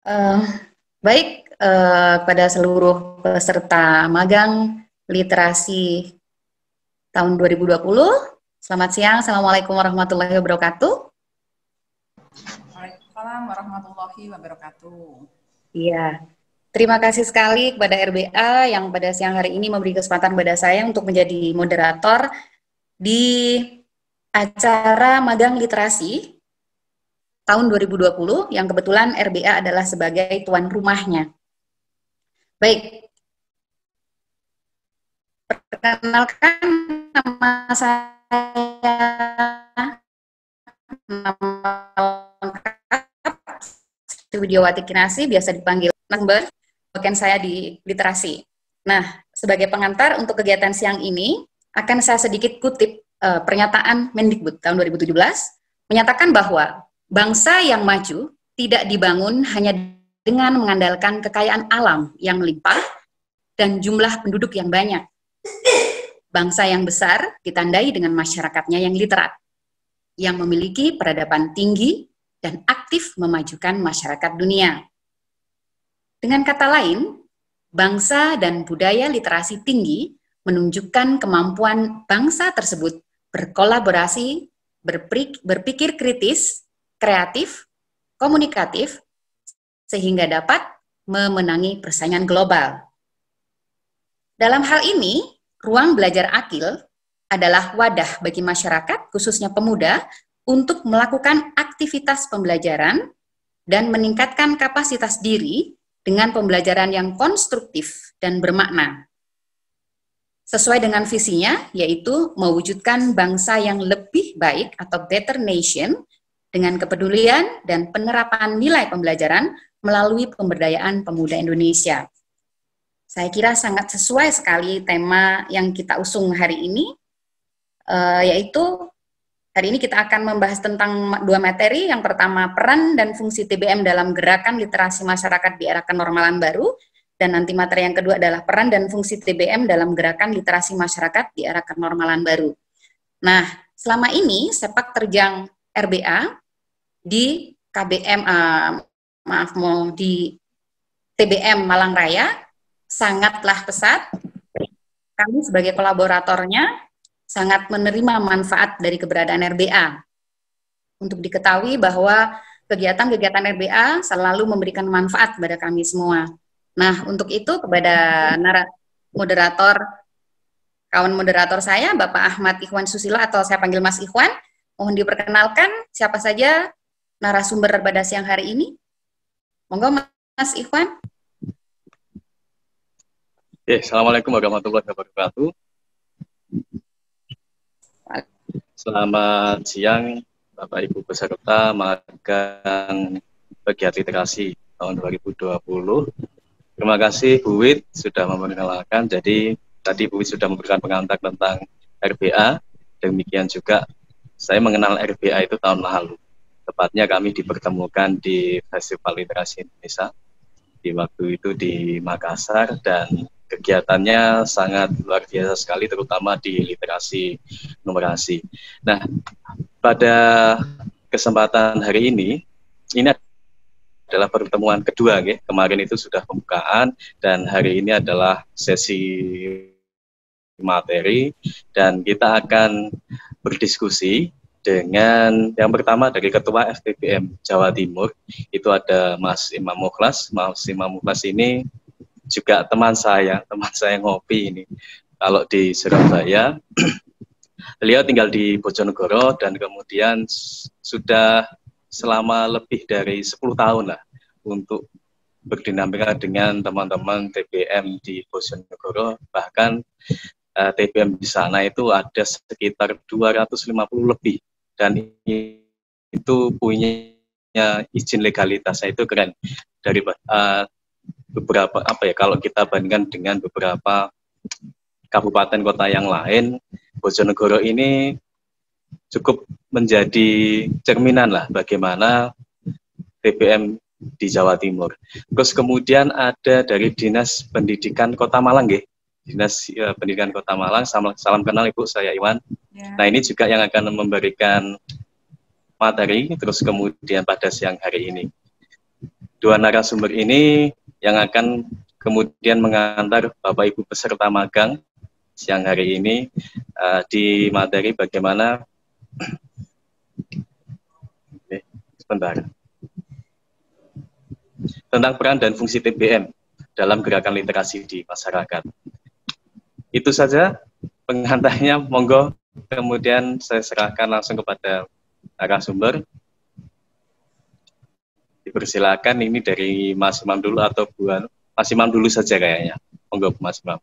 Eh, baik, pada seluruh peserta magang literasi tahun 2020, selamat siang, Assalamualaikum warahmatullahi wabarakatuh. Waalaikumsalam warahmatullahi wabarakatuh. Iya, terima kasih sekali kepada RBA yang pada siang hari ini memberi kesempatan kepada saya untuk menjadi moderator di acara magang literasi tahun 2020 yang kebetulan RBA adalah sebagai tuan rumahnya. Baik, perkenalkan nama saya, nama lengkap Widiawati Kinasi, biasa dipanggil Nasber, bagian saya di literasi. Nah, sebagai pengantar untuk kegiatan siang ini, akan saya sedikit kutip pernyataan Mendikbud tahun 2017, menyatakan bahwa bangsa yang maju tidak dibangun hanya dengan mengandalkan kekayaan alam yang melimpah dan jumlah penduduk yang banyak. Bangsa yang besar ditandai dengan masyarakatnya yang literat, yang memiliki peradaban tinggi dan aktif memajukan masyarakat dunia. Dengan kata lain, bangsa dan budaya literasi tinggi menunjukkan kemampuan bangsa tersebut berkolaborasi, berpikir kritis, kreatif, komunikatif, sehingga dapat memenangi persaingan global. Dalam hal ini, ruang belajar akil adalah wadah bagi masyarakat, khususnya pemuda, untuk melakukan aktivitas pembelajaran dan meningkatkan kapasitas diri dengan pembelajaran yang konstruktif dan bermakna. Sesuai dengan visinya, yaitu mewujudkan bangsa yang lebih baik atau better nation dengan kepedulian dan penerapan nilai pembelajaran melalui pemberdayaan pemuda Indonesia. Saya kira sangat sesuai sekali tema yang kita usung hari ini, yaitu hari ini kita akan membahas tentang dua materi. Yang pertama, peran dan fungsi TBM dalam gerakan literasi masyarakat di era kenormalan baru, dan nanti materi yang kedua adalah peran dan fungsi TBM dalam gerakan literasi masyarakat di era kenormalan baru. Nah, selama ini sepak terjang RBA di KBM, di TBM Malang Raya sangatlah pesat. Kami sebagai kolaboratornya sangat menerima manfaat dari keberadaan RBA. Untuk diketahui bahwa kegiatan-kegiatan RBA selalu memberikan manfaat kepada kami semua. Nah, untuk itu kepada moderator, kawan moderator saya, Bapak Ahmad Ikhwan Susilo atau saya panggil Mas Ikhwan, mohon diperkenalkan siapa saja narasumber pada siang hari ini. Monggo Mas Ikhwan. Assalamualaikum warahmatullahi wabarakatuh. Selamat siang Bapak Ibu peserta magang pegiat literasi tahun 2020. Terima kasih Bu Wid sudah memperkenalkan. Jadi tadi Bu Wid sudah memberikan pengantar tentang RBA. Demikian juga saya mengenal RBA itu tahun lalu. Tepatnya kami dipertemukan di Festival Literasi Indonesia. Di waktu itu di Makassar, dan kegiatannya sangat luar biasa sekali, terutama di literasi numerasi. Nah, pada kesempatan hari ini adalah pertemuan kedua, ya. Kemarin itu sudah pembukaan, dan hari ini adalah sesi materi, dan kita akan berdiskusi dengan yang pertama dari Ketua FTBM Jawa Timur, itu ada Mas Imam Mukhlas. Mas Imam Mukhlas ini juga teman saya ngopi ini. Kalau di Surabaya, beliau tinggal di Bojonegoro, dan kemudian sudah selama lebih dari 10 tahun lah untuk berdinamika dengan teman-teman TBM di Bojonegoro. Bahkan TBM di sana itu ada sekitar 250 lebih, dan itu punya izin legalitasnya itu keren. Dari beberapa kalau kita bandingkan dengan beberapa kabupaten kota yang lain, Bojonegoro ini cukup menjadi cerminan lah bagaimana TBM di Jawa Timur. Terus kemudian ada dari Dinas Pendidikan Kota Malang, ya. Dinas Pendidikan Kota Malang. Salam kenal Ibu, saya Iwan. Ya. Nah, ini juga yang akan memberikan materi terus kemudian pada siang hari ini. dua narasumber ini yang akan kemudian mengantar Bapak Ibu peserta magang siang hari ini di materi bagaimana sebentar tentang peran dan fungsi TBM dalam gerakan literasi di masyarakat. Itu saja pengantarnya, monggo kemudian saya serahkan langsung kepada narasumber. Dipersilakan, ini dari Mas Imam dulu atau Bu Anu? Mas Imam dulu saja kayaknya. Monggo Mas Imam.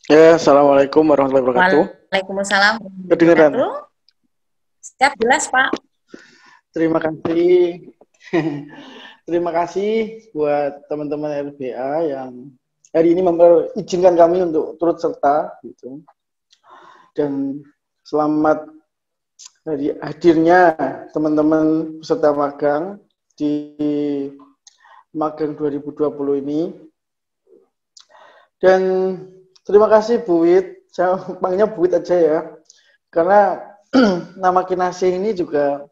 Ya, assalamualaikum warahmatullahi wabarakatuh. Waalaikumsalam. Kedengeran? Siap, jelas Pak. Terima kasih. Terima kasih buat teman-teman LBA yang hari ini mengizinkan kami untuk turut serta gitu. Dan selamat dari hadirnya teman-teman peserta magang di magang 2020 ini. Dan terima kasih Bu Wit, saya panggilnya Bu Wit aja ya, karena nama Kinasih ini juga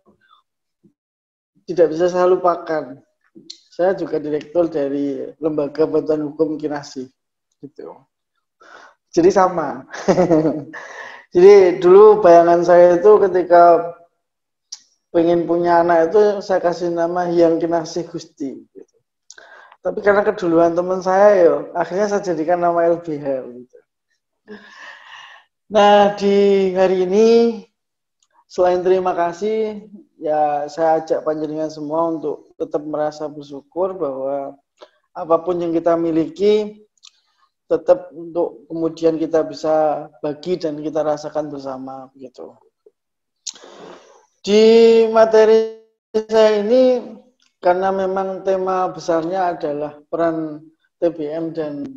tidak bisa saya lupakan. Saya juga direktur dari Lembaga Bantuan Hukum Kinasih, gitu. Jadi sama. Jadi dulu bayangan saya itu ketika pengen punya anak itu saya kasih nama Hyang Kinasih Gusti. Gitu. Tapi karena keduluan teman saya, yo, akhirnya saya jadikan nama LBH. Gitu. Nah di hari ini selain terima kasih, ya saya ajak panjenengan semua untuk tetap merasa bersyukur bahwa apapun yang kita miliki tetap untuk kemudian kita bisa bagi dan kita rasakan bersama begitu. Di materi saya ini karena memang tema besarnya adalah peran TBM dan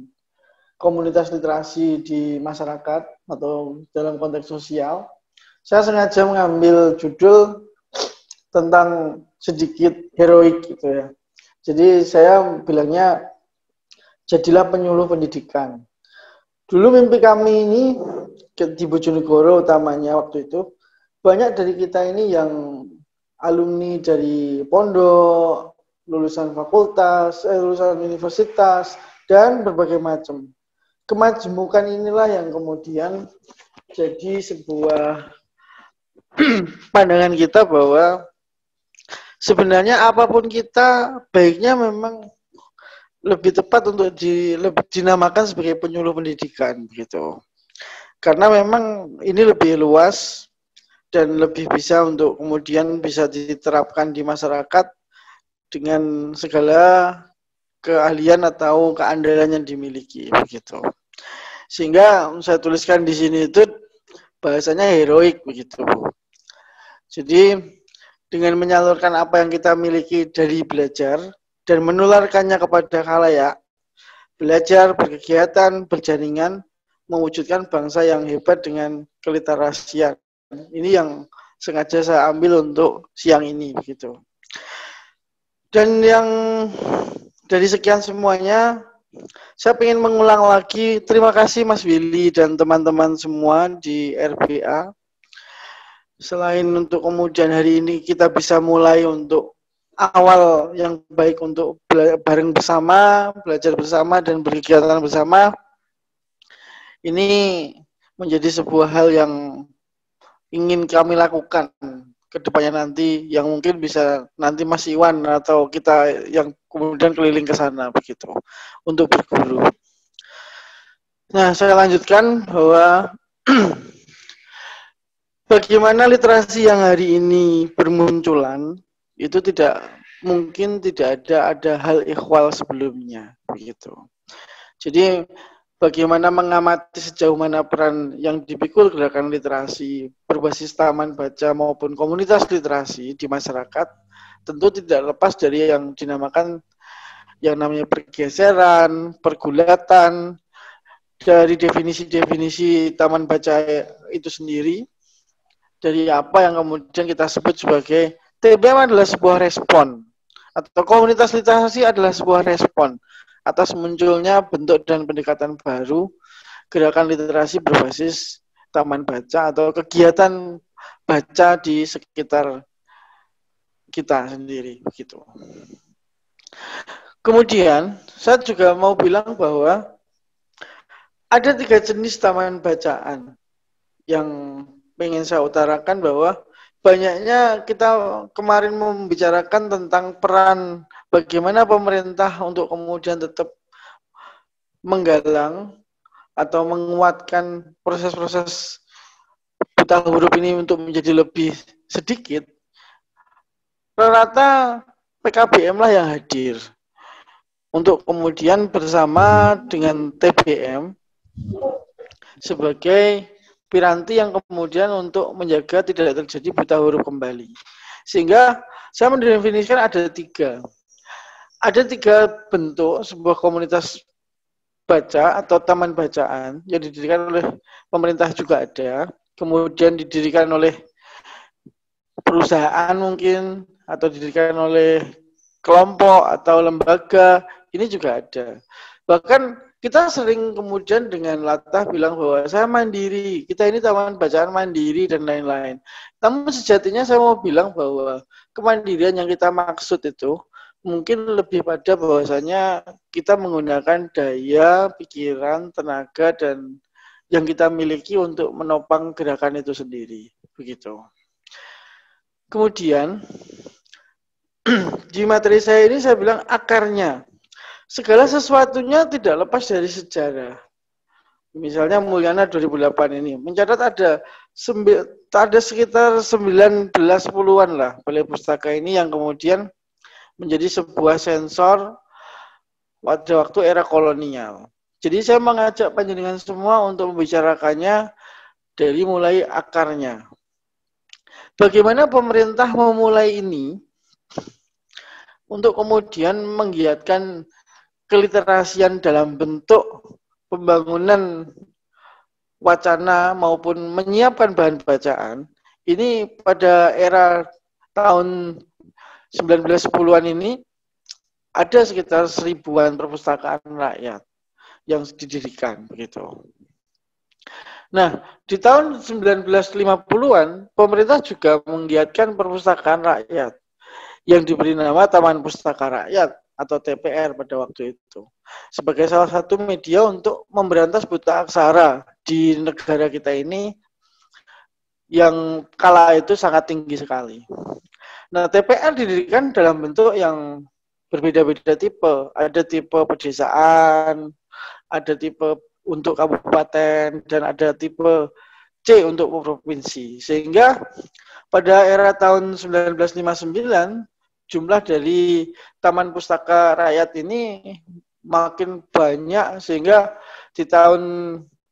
komunitas literasi di masyarakat atau dalam konteks sosial. Saya sengaja mengambil judul tentang sedikit heroik gitu ya. Jadi saya bilangnya jadilah penyuluh pendidikan. Dulu mimpi kami ini di Bojonegoro utamanya waktu itu, banyak dari kita ini yang alumni dari pondok, lulusan fakultas, lulusan universitas, dan berbagai macam. Kemajemukan inilah yang kemudian jadi sebuah pandangan kita bahwa sebenarnya apapun kita baiknya memang lebih tepat untuk dinamakan sebagai penyuluh pendidikan gitu. Karena memang ini lebih luas dan lebih bisa untuk kemudian bisa diterapkan di masyarakat dengan segala keahlian atau keandalan yang dimiliki begitu. Sehingga saya tuliskan di sini itu bahasanya heroik begitu. Jadi dengan menyalurkan apa yang kita miliki dari belajar dan menularkannya kepada khalayak, belajar, berkegiatan, berjaringan, mewujudkan bangsa yang hebat dengan keliterasian. Ini yang sengaja saya ambil untuk siang ini begitu. Dan yang dari sekian semuanya, saya ingin mengulang lagi, terima kasih Mas Willy dan teman-teman semua di RBA. Selain untuk kemudian hari ini kita bisa mulai untuk awal yang baik untuk bareng bersama, belajar bersama, dan berkegiatan bersama, ini menjadi sebuah hal yang ingin kami lakukan ke depannya nanti, yang mungkin bisa nanti Mas Iwan atau kita yang kemudian keliling ke sana begitu untuk berguru. Nah, saya lanjutkan bahwa bagaimana literasi yang hari ini bermunculan itu tidak ada hal ikhwal sebelumnya begitu. Jadi bagaimana mengamati sejauh mana peran yang dipikul gerakan literasi berbasis taman baca maupun komunitas literasi di masyarakat tentu tidak lepas dari yang dinamakan yang namanya pergeseran, pergulatan dari definisi-definisi taman baca itu sendiri, dari apa yang kemudian kita sebut sebagai TBM adalah sebuah respon, atau komunitas literasi adalah sebuah respon atas munculnya bentuk dan pendekatan baru gerakan literasi berbasis taman baca atau kegiatan baca di sekitar kita sendiri begitu. Kemudian saya juga mau bilang bahwa ada 3 jenis taman bacaan yang ingin saya utarakan, bahwa banyaknya kita kemarin membicarakan tentang peran bagaimana pemerintah untuk kemudian tetap menggalang atau menguatkan proses-proses buta huruf ini untuk menjadi lebih sedikit. Rata-rata PKBM lah yang hadir untuk kemudian bersama dengan TBM sebagai piranti yang kemudian untuk menjaga tidak terjadi buta huruf kembali. Sehingga saya mendefinisikan ada 3. Ada 3 bentuk sebuah komunitas baca atau taman bacaan yang didirikan oleh pemerintah juga ada, kemudian didirikan oleh perusahaan mungkin, atau didirikan oleh kelompok atau lembaga, ini juga ada. Bahkan kita sering kemudian dengan latah bilang bahwa saya mandiri, kita ini taman bacaan mandiri dan lain-lain. Namun sejatinya saya mau bilang bahwa kemandirian yang kita maksud itu mungkin lebih pada bahwasanya kita menggunakan daya, pikiran, tenaga, dan yang kita miliki untuk menopang gerakan itu sendiri. Begitu. Kemudian, di materi saya ini saya bilang akarnya. Segala sesuatunya tidak lepas dari sejarah. Misalnya Mulyana 2008 ini mencatat ada sekitar 1910-an lah balai pustaka ini yang kemudian menjadi sebuah sensor pada waktu era kolonial. Jadi saya mengajak panjenengan semua untuk membicarakannya dari mulai akarnya. Bagaimana pemerintah memulai ini untuk kemudian menggiatkan keliterasian dalam bentuk pembangunan wacana maupun menyiapkan bahan bacaan. Ini pada era tahun 1910-an ini ada sekitar 1000-an perpustakaan rakyat yang didirikan begitu. Nah, di tahun 1950-an pemerintah juga menggiatkan perpustakaan rakyat yang diberi nama Taman Pustaka Rakyat atau TPR pada waktu itu sebagai salah satu media untuk memberantas buta aksara di negara kita ini yang kala itu sangat tinggi sekali. Nah, TPR didirikan dalam bentuk yang berbeda-beda tipe. Ada tipe pedesaan, ada tipe untuk kabupaten, dan ada tipe C untuk provinsi. Sehingga pada era tahun 1959, jumlah dari Taman Pustaka Rakyat ini makin banyak, sehingga di tahun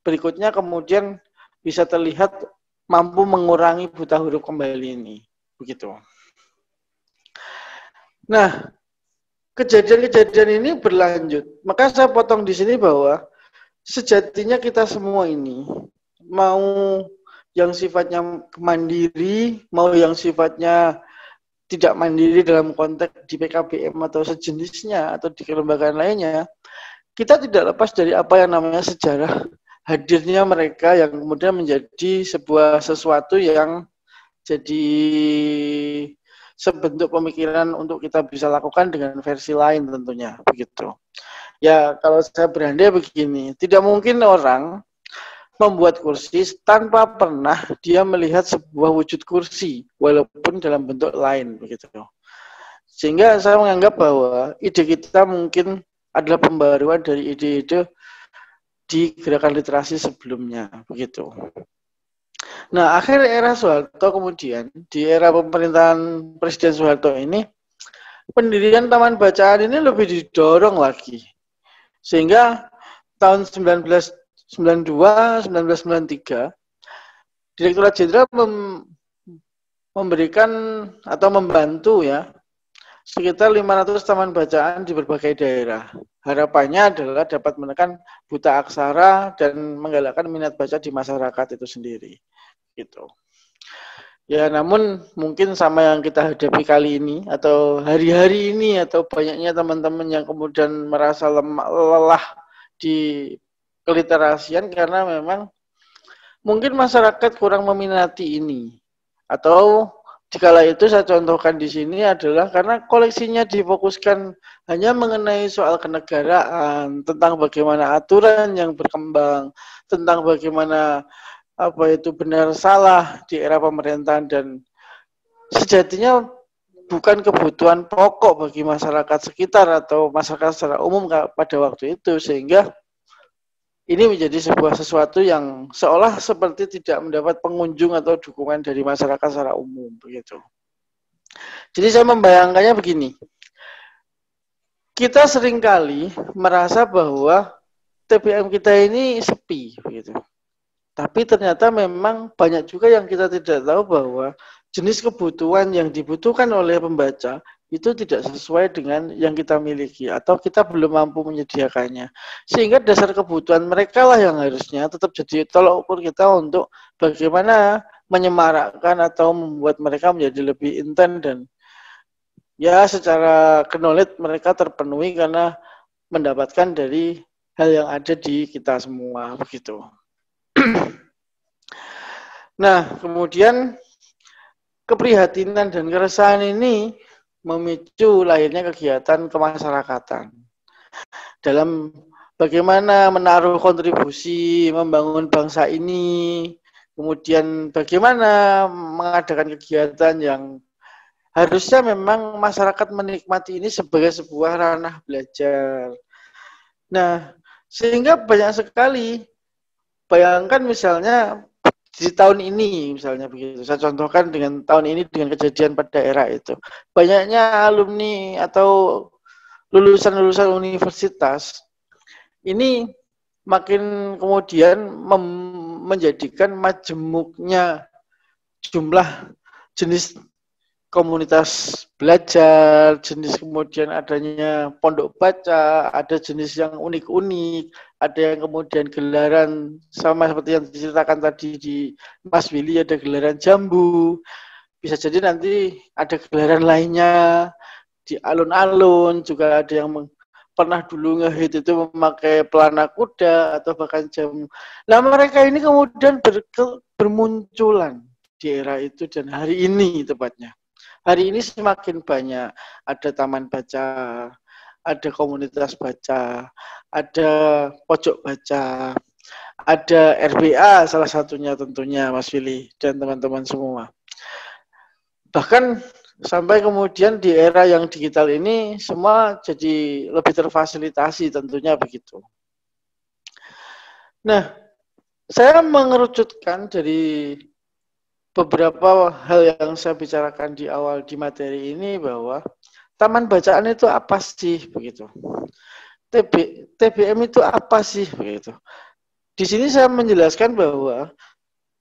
berikutnya kemudian bisa terlihat mampu mengurangi buta huruf kembali ini. Begitu. Nah, kejadian-kejadian ini berlanjut. Maka saya potong di sini bahwa sejatinya kita semua ini mau yang sifatnya mandiri, mau yang sifatnya tidak mandiri dalam konteks di PKBM atau sejenisnya atau di kelembagaan lainnya, kita tidak lepas dari apa yang namanya sejarah hadirnya mereka yang kemudian menjadi sebuah sesuatu yang jadi sebentuk pemikiran untuk kita bisa lakukan dengan versi lain tentunya, begitu. Ya, kalau saya berandai begini, tidak mungkin orang membuat kursi tanpa pernah dia melihat sebuah wujud kursi, walaupun dalam bentuk lain, begitu. Sehingga saya menganggap bahwa ide kita mungkin adalah pembaruan dari ide-ide di gerakan literasi sebelumnya, begitu. Nah, akhir era Soeharto kemudian, di era pemerintahan Presiden Soeharto ini, pendirian taman bacaan ini lebih didorong lagi. Sehingga tahun 1992-1993, Direktorat Jenderal memberikan atau membantu ya, sekitar 500 taman bacaan di berbagai daerah. Harapannya adalah dapat menekan buta aksara dan menggalakkan minat baca di masyarakat itu sendiri. Gitu. Ya, namun mungkin sama yang kita hadapi kali ini atau hari-hari ini atau banyaknya teman-teman yang kemudian merasa lelah di keliterasian karena memang mungkin masyarakat kurang meminati ini. Atau dikala itu saya contohkan di sini adalah karena koleksinya difokuskan hanya mengenai soal kenegaraan, tentang bagaimana aturan yang berkembang, tentang bagaimana apa itu benar salah di era pemerintahan dan sejatinya bukan kebutuhan pokok bagi masyarakat sekitar atau masyarakat secara umum pada waktu itu sehingga ini menjadi sebuah sesuatu yang seolah seperti tidak mendapat pengunjung atau dukungan dari masyarakat secara umum begitu. Jadi saya membayangkannya begini. Kita seringkali merasa bahwa TBM kita ini sepi begitu. Tapi ternyata memang banyak juga yang kita tidak tahu bahwa jenis kebutuhan yang dibutuhkan oleh pembaca itu tidak sesuai dengan yang kita miliki atau kita belum mampu menyediakannya. Sehingga dasar kebutuhan mereka lah yang harusnya tetap jadi tolak ukur kita untuk bagaimana menyemarakkan atau membuat mereka menjadi lebih intens dan ya secara knowledge mereka terpenuhi karena mendapatkan dari hal yang ada di kita semua begitu. Nah, kemudian keprihatinan dan keresahan ini memicu lahirnya kegiatan kemasyarakatan dalam bagaimana menaruh kontribusi membangun bangsa ini, kemudian bagaimana mengadakan kegiatan yang harusnya memang masyarakat menikmati ini sebagai sebuah ranah belajar. Nah, sehingga banyak sekali, bayangkan misalnya di tahun ini misalnya begitu, saya contohkan dengan tahun ini dengan kejadian pada era itu. Banyaknya alumni atau lulusan-lulusan universitas ini makin kemudian menjadikan majemuknya jumlah jenis komunitas belajar, jenis kemudian adanya pondok baca, ada jenis yang unik-unik, ada yang kemudian gelaran sama seperti yang diceritakan tadi di Mas Willy ada gelaran jambu, bisa jadi nanti ada gelaran lainnya di alun-alun juga ada yang pernah dulu ngehit itu memakai pelana kuda atau bahkan jamu. Nah mereka ini kemudian bermunculan di era itu dan hari ini tepatnya. Hari ini semakin banyak, ada taman baca, ada komunitas baca, ada pojok baca, ada RBA salah satunya tentunya Mas Willy dan teman-teman semua. Bahkan sampai kemudian di era yang digital ini semua jadi lebih terfasilitasi tentunya begitu. Nah, saya mengerucutkan dari beberapa hal yang saya bicarakan di awal di materi ini bahwa taman bacaan itu apa sih begitu. TBM itu apa sih begitu. Di sini saya menjelaskan bahwa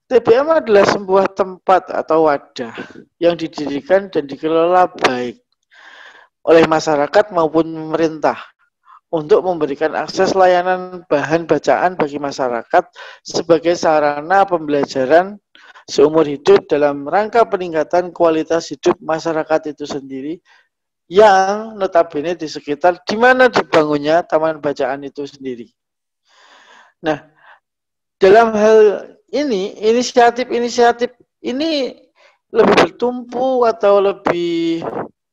TBM adalah sebuah tempat atau wadah yang didirikan dan dikelola baik oleh masyarakat maupun pemerintah untuk memberikan akses layanan bahan bacaan bagi masyarakat sebagai sarana pembelajaran seumur hidup dalam rangka peningkatan kualitas hidup masyarakat itu sendiri yang notabene di sekitar di mana dibangunnya taman bacaan itu sendiri. Nah, dalam hal ini inisiatif ini lebih bertumpu atau lebih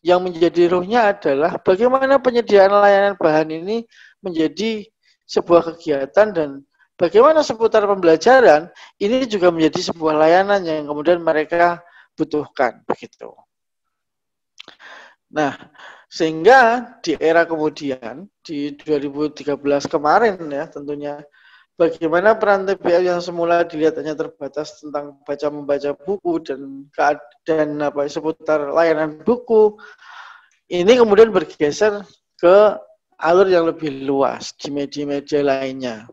yang menjadi rohnya adalah bagaimana penyediaan layanan bahan ini menjadi sebuah kegiatan dan bagaimana seputar pembelajaran ini juga menjadi sebuah layanan yang kemudian mereka butuhkan begitu. Nah, sehingga di era kemudian di 2013 kemarin ya tentunya bagaimana peran TBM yang semula dilihat hanya terbatas tentang membaca buku dan seputar layanan buku ini kemudian bergeser ke alur yang lebih luas di media-media lainnya.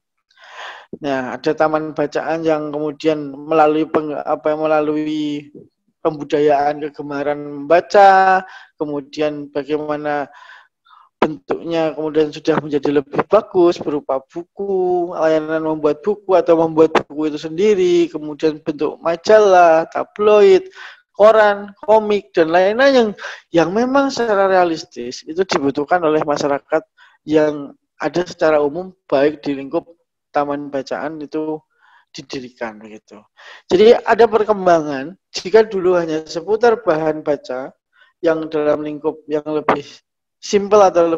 Nah, ada taman bacaan yang kemudian melalui pembudayaan kegemaran membaca, kemudian bagaimana bentuknya kemudian sudah menjadi lebih bagus berupa buku, layanan membuat buku atau membuat buku itu sendiri, kemudian bentuk majalah, tabloid, koran, komik, dan lain-lain yang memang secara realistis itu dibutuhkan oleh masyarakat yang ada secara umum, baik di lingkup taman bacaan itu didirikan begitu. Jadi ada perkembangan, jika dulu hanya seputar bahan baca yang dalam lingkup yang lebih simpel atau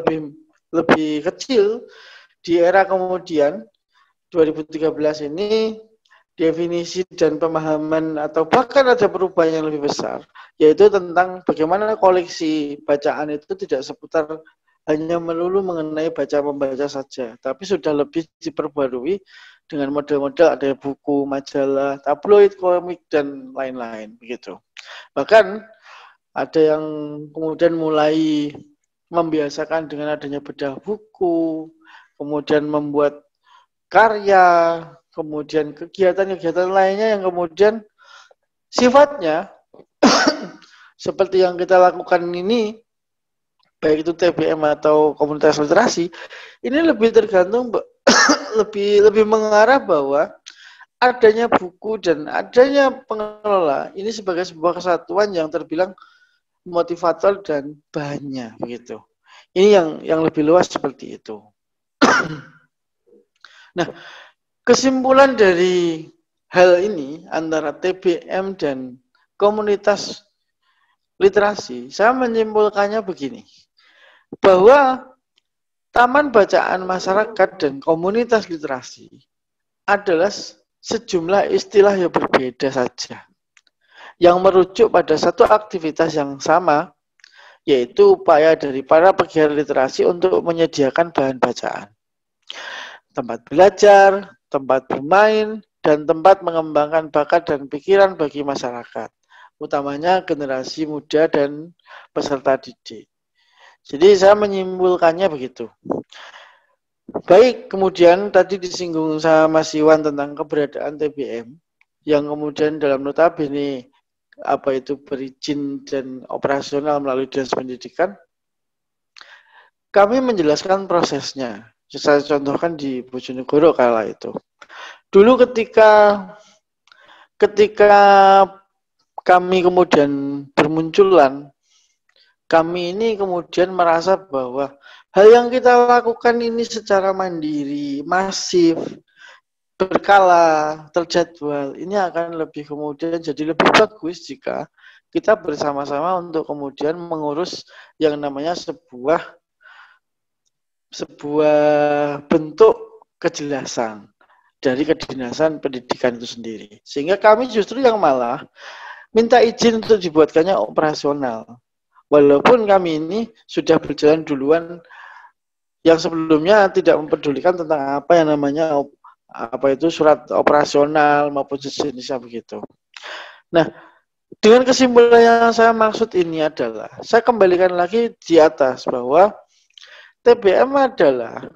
lebih kecil, di era kemudian 2013 ini definisi dan pemahaman atau bahkan ada perubahan yang lebih besar, yaitu tentang bagaimana koleksi bacaan itu tidak seputar hanya melulu mengenai baca-membaca saja, tapi sudah lebih diperbarui dengan model-model ada buku, majalah, tabloid, komik, dan lain-lain begitu. Bahkan ada yang kemudian mulai membiasakan dengan adanya bedah buku, kemudian membuat karya, kemudian kegiatan-kegiatan lainnya yang kemudian sifatnya seperti yang kita lakukan ini, baik itu TBM atau komunitas literasi, ini lebih tergantung lebih mengarah bahwa adanya buku dan adanya pengelola ini sebagai sebuah kesatuan yang terbilang motivator dan bahannya begitu. Ini yang lebih luas seperti itu. Nah, kesimpulan dari hal ini antara TBM dan komunitas literasi, saya menyimpulkannya begini, bahwa taman bacaan masyarakat dan komunitas literasi adalah sejumlah istilah yang berbeda saja, yang merujuk pada satu aktivitas yang sama, yaitu upaya dari para pegiat literasi untuk menyediakan bahan bacaan, tempat belajar, tempat bermain, dan tempat mengembangkan bakat dan pikiran bagi masyarakat, utamanya generasi muda dan peserta didik. Jadi saya menyimpulkannya begitu. Baik, kemudian tadi disinggung sama Mas Iwan tentang keberadaan TBM, yang kemudian dalam notabene apa itu berizin dan operasional melalui Dinas Pendidikan. Kami menjelaskan prosesnya. Saya contohkan di Bojonegoro kala itu. Dulu ketika kami kemudian bermunculan, kami ini kemudian merasa bahwa hal yang kita lakukan ini secara mandiri, masif, berkala, terjadwal, ini akan lebih kemudian jadi lebih bagus jika kita bersama-sama untuk kemudian mengurus yang namanya sebuah bentuk kejelasan dari kedinasan pendidikan itu sendiri. Sehingga kami justru yang malah minta izin untuk dibuatkannya operasional. Walaupun kami ini sudah berjalan duluan yang sebelumnya tidak mempedulikan tentang apa yang namanya apa itu surat operasional maupun sejenisnya begitu. Nah, dengan kesimpulan yang saya maksud ini adalah, saya kembalikan lagi di atas bahwa TBM adalah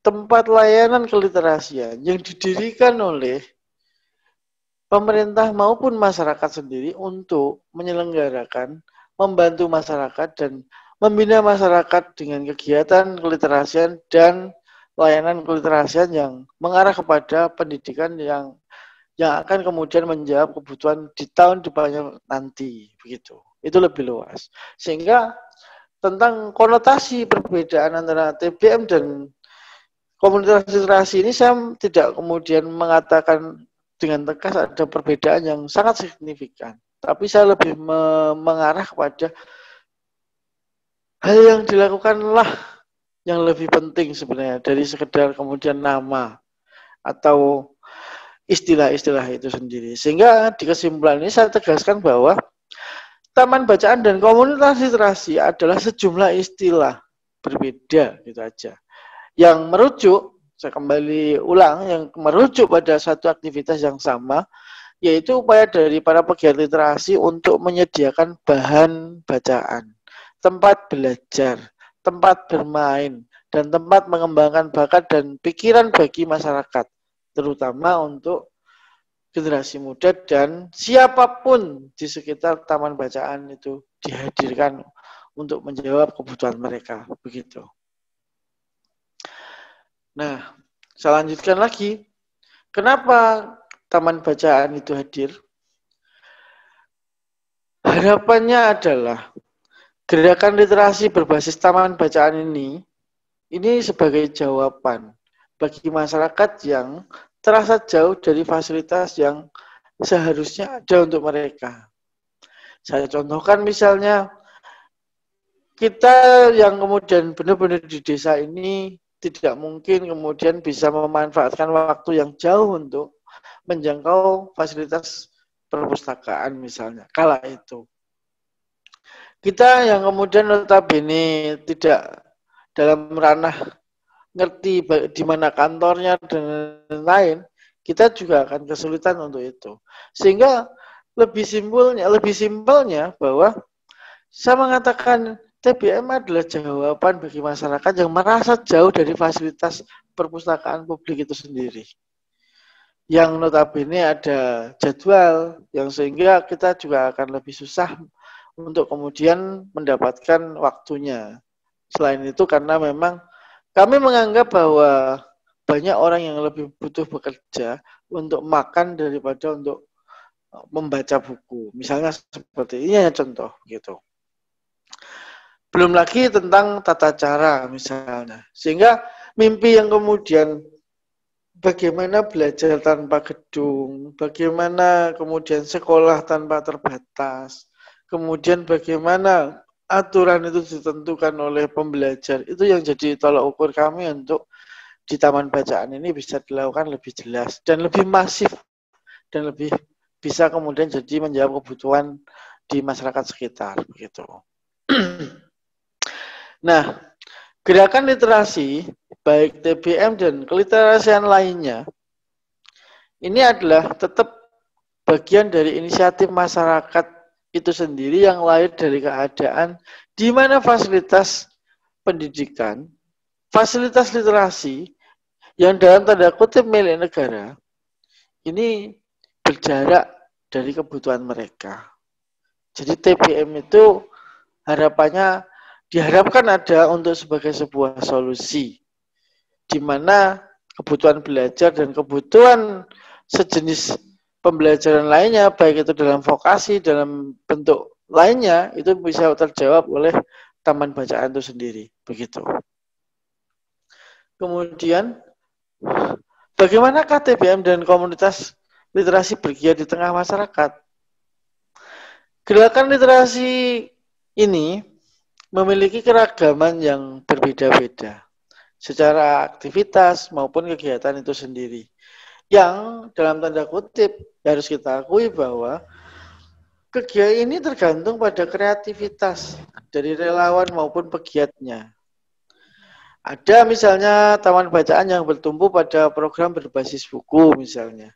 tempat layanan keliterasian yang didirikan oleh pemerintah maupun masyarakat sendiri untuk menyelenggarakan, membantu masyarakat dan membina masyarakat dengan kegiatan keliterasian dan layanan keliterasian yang mengarah kepada pendidikan yang akan kemudian menjawab kebutuhan di tahun depannya nanti begitu. Itu lebih luas. Sehingga tentang konotasi perbedaan antara TBM dan komunitas literasi ini saya tidak kemudian mengatakan dengan tegas ada perbedaan yang sangat signifikan. Tapi saya lebih mengarah kepada hal yang dilakukanlah yang lebih penting sebenarnya dari sekedar kemudian nama atau istilah-istilah itu sendiri. Sehingga di kesimpulan ini saya tegaskan bahwa taman bacaan dan komunitas literasi adalah sejumlah istilah berbeda gitu aja. Yang merujuk, saya kembali ulang, yang merujuk pada satu aktivitas yang sama, yaitu upaya dari para pegiat literasi untuk menyediakan bahan bacaan, tempat belajar, tempat bermain, dan tempat mengembangkan bakat dan pikiran bagi masyarakat, terutama untuk generasi muda dan siapapun di sekitar taman bacaan itu dihadirkan untuk menjawab kebutuhan mereka, begitu. Nah, saya lanjutkan lagi. Kenapa taman bacaan itu hadir? Harapannya adalah gerakan literasi berbasis taman bacaan ini sebagai jawaban bagi masyarakat yang terasa jauh dari fasilitas yang seharusnya ada untuk mereka. Saya contohkan misalnya, kita yang kemudian benar-benar di desa ini tidak mungkin kemudian bisa memanfaatkan waktu yang jauh untuk menjangkau fasilitas perpustakaan misalnya, kala itu. Kita yang kemudian notabene tidak dalam ranah ngerti di mana kantornya dan lain-lain, kita juga akan kesulitan untuk itu. Sehingga lebih simpelnya bahwa saya mengatakan TBM adalah jawaban bagi masyarakat yang merasa jauh dari fasilitas perpustakaan publik itu sendiri. Yang notabene ada jadwal yang sehingga kita juga akan lebih susah untuk kemudian mendapatkan waktunya. Selain itu karena memang kami menganggap bahwa banyak orang yang lebih butuh bekerja untuk makan daripada untuk membaca buku. Misalnya seperti ini ya contoh gitu. Belum lagi tentang tata cara misalnya. Sehingga mimpi yang kemudian bagaimana belajar tanpa gedung, bagaimana kemudian sekolah tanpa terbatas, kemudian bagaimana aturan itu ditentukan oleh pembelajar, itu yang jadi tolak ukur kami untuk di taman bacaan ini bisa dilakukan lebih jelas dan lebih masif dan lebih bisa kemudian jadi menjawab kebutuhan di masyarakat sekitar begitu. Nah, gerakan literasi baik TBM dan keliterasian lainnya ini adalah tetap bagian dari inisiatif masyarakat itu sendiri yang lahir dari keadaan di mana fasilitas pendidikan, fasilitas literasi yang dalam tanda kutip milik negara ini berjarak dari kebutuhan mereka. Jadi TBM itu harapannya diharapkan ada untuk sebagai sebuah solusi di mana kebutuhan belajar dan kebutuhan sejenis pembelajaran lainnya, baik itu dalam vokasi, dalam bentuk lainnya, itu bisa terjawab oleh taman bacaan itu sendiri. Begitu. Kemudian, bagaimanakah TBM dan komunitas literasi bergiat di tengah masyarakat? Gerakan literasi ini memiliki keragaman yang berbeda-beda secara aktivitas maupun kegiatan itu sendiri. Yang dalam tanda kutip harus kita akui bahwa kegiatan ini tergantung pada kreativitas dari relawan maupun pegiatnya. Ada misalnya taman bacaan yang bertumpu pada program berbasis buku misalnya.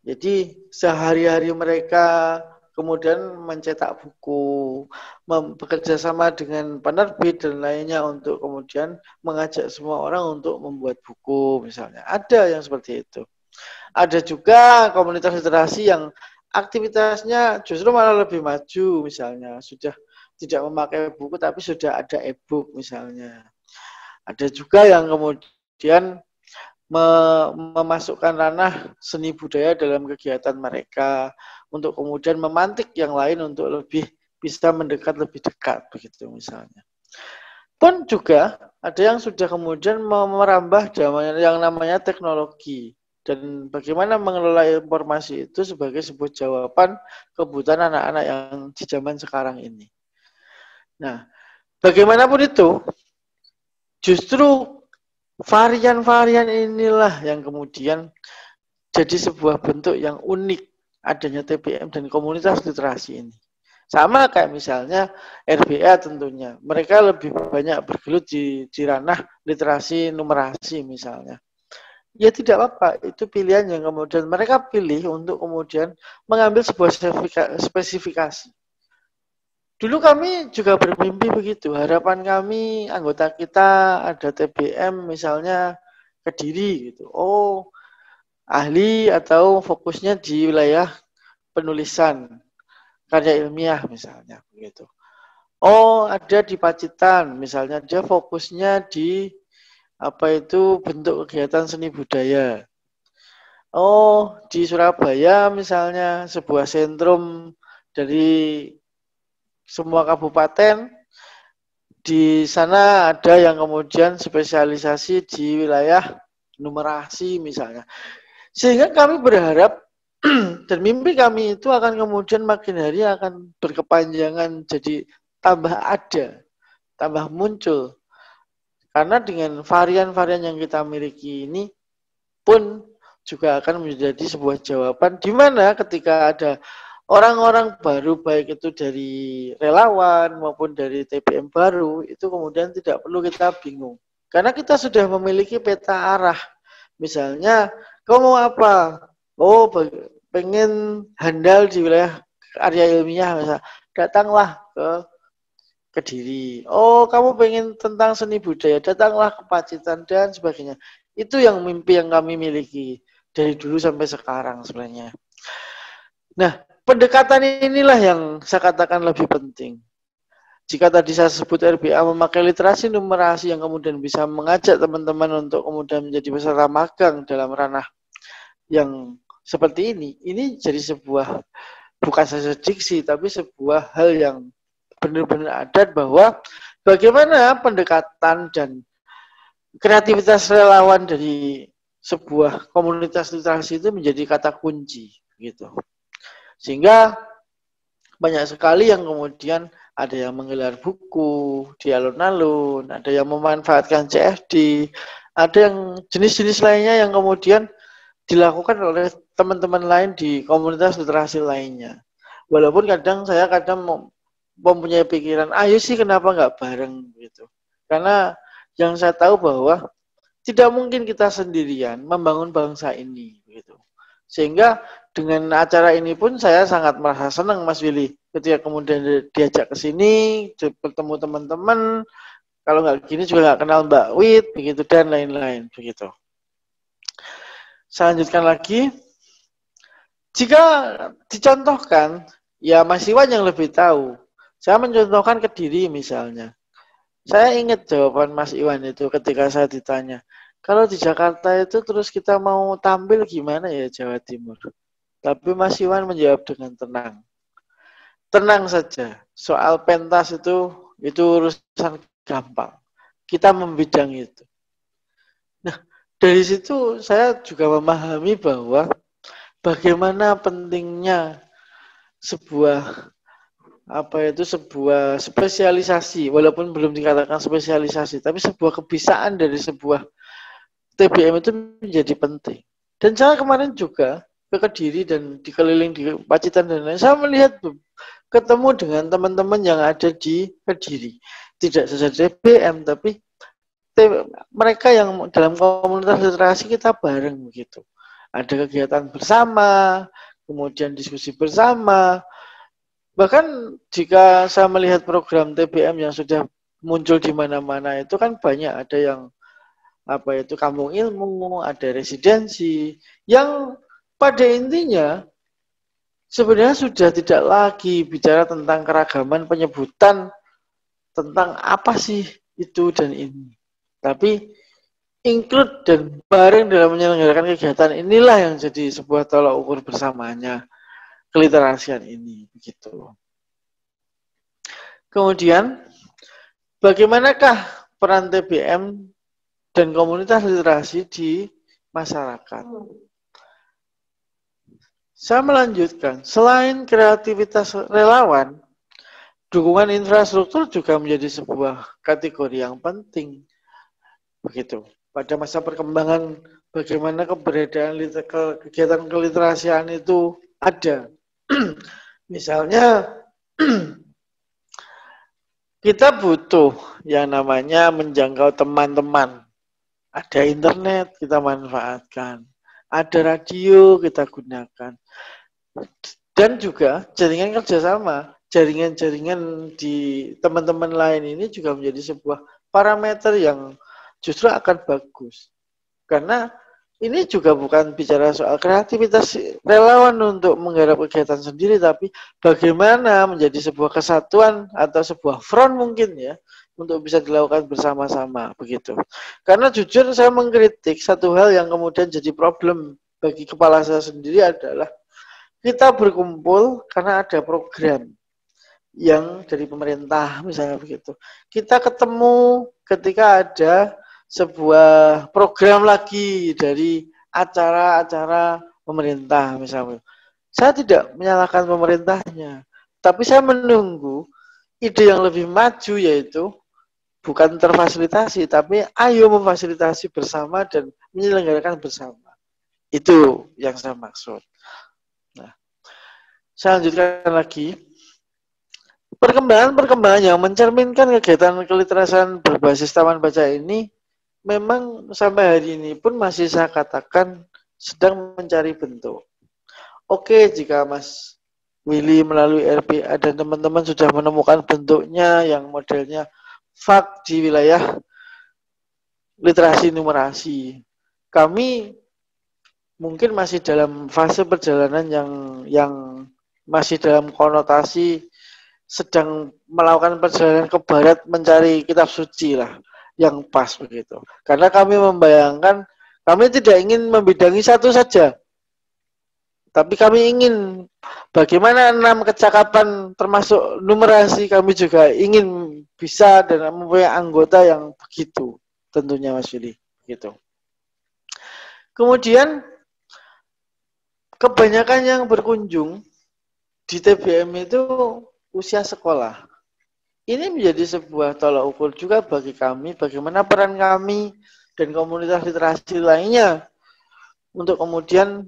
Jadi sehari-hari mereka kemudian mencetak buku, bekerja sama dengan penerbit dan lainnya untuk kemudian mengajak semua orang untuk membuat buku misalnya. Ada yang seperti itu. Ada juga komunitas literasi yang aktivitasnya justru malah lebih maju misalnya. Sudah tidak memakai buku tapi sudah ada e-book misalnya. Ada juga yang kemudian memasukkan ranah seni budaya dalam kegiatan mereka untuk kemudian memantik yang lain untuk lebih bisa mendekat lebih dekat begitu misalnya. Pun juga ada yang sudah kemudian merambah yang namanya teknologi dan bagaimana mengelola informasi itu sebagai sebuah jawaban kebutuhan anak-anak yang di zaman sekarang ini. Nah, bagaimanapun itu, justru varian-varian inilah yang kemudian jadi sebuah bentuk yang unik adanya TBM dan komunitas literasi ini. Sama kayak misalnya RBA tentunya. Mereka lebih banyak bergelut di ranah literasi numerasi misalnya. Ya tidak apa-apa, itu pilihan yang kemudian mereka pilih untuk kemudian mengambil sebuah spesifikasi. Dulu kami juga bermimpi begitu. Harapan kami anggota kita ada TBM misalnya Kediri gitu. Oh, ahli atau fokusnya di wilayah penulisan karya ilmiah misalnya begitu. Oh, ada di Pacitan misalnya dia fokusnya di apa itu bentuk kegiatan seni budaya. Oh, di Surabaya misalnya sebuah sentrum dari semua kabupaten, di sana ada yang kemudian spesialisasi di wilayah numerasi misalnya. Sehingga kami berharap dan mimpi kami itu akan kemudian makin hari akan berkepanjangan, jadi tambah ada, tambah muncul. Karena dengan varian-varian yang kita miliki ini pun juga akan menjadi sebuah jawaban di mana ketika ada orang-orang baru, baik itu dari relawan maupun dari TBM baru, itu kemudian tidak perlu kita bingung. Karena kita sudah memiliki peta arah. Misalnya, kau mau apa? Oh, pengen handal di wilayah karya ilmiah, misalnya. Datanglah ke Kediri. Oh, kamu pengen tentang seni budaya, datanglah ke Pacitan dan sebagainya. Itu yang mimpi yang kami miliki dari dulu sampai sekarang sebenarnya. Nah, pendekatan inilah yang saya katakan lebih penting. Jika tadi saya sebut RBA memakai literasi numerasi yang kemudian bisa mengajak teman-teman untuk kemudian menjadi peserta magang dalam ranah yang seperti ini jadi sebuah, bukan saja diksi, tapi sebuah hal yang benar-benar adat bahwa bagaimana pendekatan dan kreativitas relawan dari sebuah komunitas literasi itu menjadi kata kunci gitu. Sehingga banyak sekali yang kemudian ada yang menggelar buku di alun-alun, ada yang memanfaatkan CFD, ada yang jenis-jenis lainnya yang kemudian dilakukan oleh teman-teman lain di komunitas literasi lainnya. Walaupun kadang mempunyai pikiran, ayo sih kenapa nggak bareng gitu. Karena yang saya tahu bahwa tidak mungkin kita sendirian membangun bangsa ini gitu. Sehingga dengan acara ini pun saya sangat merasa senang Mas Willy ketika kemudian diajak ke sini, bertemu teman-teman, kalau nggak gini juga nggak kenal Mbak Wit, begitu dan lain-lain begitu. Saya lanjutkan lagi. Jika dicontohkan, ya Mas Iwan yang lebih tahu. Saya mencontohkan Kediri misalnya. Saya ingat jawaban Mas Iwan itu ketika saya ditanya, kalau di Jakarta itu terus kita mau tampil gimana ya Jawa Timur? Tapi Mas Iwan menjawab dengan tenang. Tenang saja, soal pentas itu urusan gampang. Kita membidang itu. Nah, dari situ saya juga memahami bahwa bagaimana pentingnya sebuah spesialisasi, walaupun belum dikatakan spesialisasi, tapi sebuah kebiasaan dari sebuah TBM itu menjadi penting. Dan saya kemarin juga ke Kediri dan dikeliling di Pacitan dan lain, saya melihat ketemu dengan teman-teman yang ada di Kediri. Tidak saja TBM, tapi mereka yang dalam komunitas literasi kita bareng begitu. Ada kegiatan bersama, kemudian diskusi bersama. Bahkan jika saya melihat program TBM yang sudah muncul di mana-mana itu kan banyak, ada yang kampung ilmu, ada residensi, yang pada intinya sebenarnya sudah tidak lagi bicara tentang keragaman penyebutan tentang apa sih itu dan ini. Tapi include dan bareng dalam menyelenggarakan kegiatan inilah yang jadi sebuah tolak ukur bersamanya keliterasian ini begitu. Kemudian bagaimanakah peran TBM dan komunitas literasi di masyarakat? Saya melanjutkan, selain kreativitas relawan, dukungan infrastruktur juga menjadi sebuah kategori yang penting. Begitu. Pada masa perkembangan bagaimana keberadaan kegiatan keliterasian itu ada. Misalnya kita butuh yang namanya menjangkau teman-teman. Ada internet, kita manfaatkan. Ada radio, kita gunakan. Dan juga jaringan kerjasama. Jaringan-jaringan di teman-teman lain ini juga menjadi sebuah parameter yang justru akan bagus. Karena ini juga bukan bicara soal kreativitas relawan untuk menggarap kegiatan sendiri, tapi bagaimana menjadi sebuah kesatuan atau sebuah front mungkin ya, untuk bisa dilakukan bersama-sama begitu. Karena jujur saya mengkritik satu hal yang kemudian jadi problem bagi kepala saya sendiri adalah kita berkumpul karena ada program yang dari pemerintah misalnya begitu. Kita ketemu ketika ada sebuah program lagi dari acara-acara pemerintah misalnya. Saya tidak menyalahkan pemerintahnya, tapi saya menunggu ide yang lebih maju, yaitu bukan terfasilitasi, tapi ayo memfasilitasi bersama dan menyelenggarakan bersama. Itu yang saya maksud. Nah, saya lanjutkan lagi. Perkembangan-perkembangan yang mencerminkan kegiatan keliterasan berbasis taman baca ini memang sampai hari ini pun masih saya katakan sedang mencari bentuk. Oke, jika Mas Willy melalui RPA dan teman-teman sudah menemukan bentuknya yang modelnya FAQ di wilayah literasi numerasi. Kami mungkin masih dalam fase perjalanan yang masih dalam konotasi sedang melakukan perjalanan ke barat mencari kitab suci lah yang pas begitu. Karena kami membayangkan kami tidak ingin membidangi satu saja. Tapi kami ingin bagaimana 6 kecakapan termasuk numerasi kami juga ingin bisa dan mempunyai anggota yang begitu tentunya Mas Willy gitu. Kemudian kebanyakan yang berkunjung di TBM itu usia sekolah. Ini menjadi sebuah tolak ukur juga bagi kami bagaimana peran kami dan komunitas literasi lainnya untuk kemudian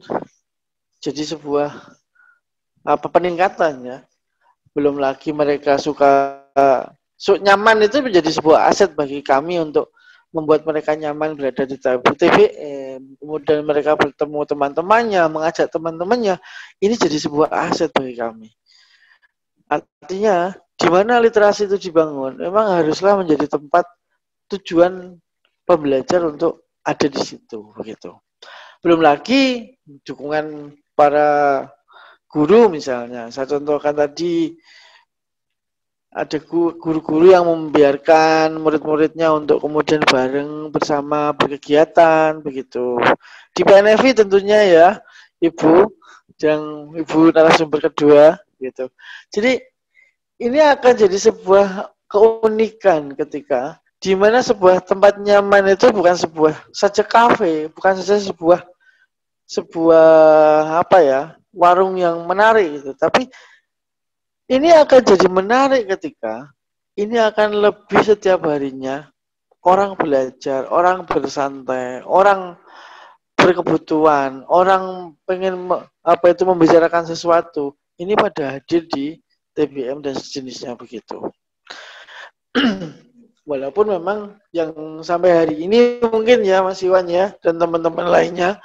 jadi sebuah peningkatan ya. Belum lagi mereka suka nyaman itu menjadi sebuah aset bagi kami untuk membuat mereka nyaman berada di TBM. Kemudian mereka bertemu teman-temannya, mengajak teman-temannya. Ini jadi sebuah aset bagi kami. Artinya, di mana literasi itu dibangun, memang haruslah menjadi tempat tujuan pembelajar untuk ada di situ, begitu. Belum lagi dukungan para guru misalnya. Saya contohkan tadi ada guru-guru yang membiarkan murid-muridnya untuk kemudian bareng bersama berkegiatan begitu. Di PNFI tentunya ya, Ibu dan Ibu narasumber kedua gitu. Jadi ini akan jadi sebuah keunikan ketika di mana sebuah tempat nyaman itu bukan sebuah saja kafe, bukan saja sebuah warung yang menarik gitu, tapi ini akan jadi menarik ketika ini akan lebih setiap harinya orang belajar, orang bersantai, orang berkebutuhan, orang pengen membicarakan sesuatu. Ini pada hadir di TBM dan sejenisnya begitu. Walaupun memang yang sampai hari ini mungkin ya Mas Iwan ya dan teman-teman lainnya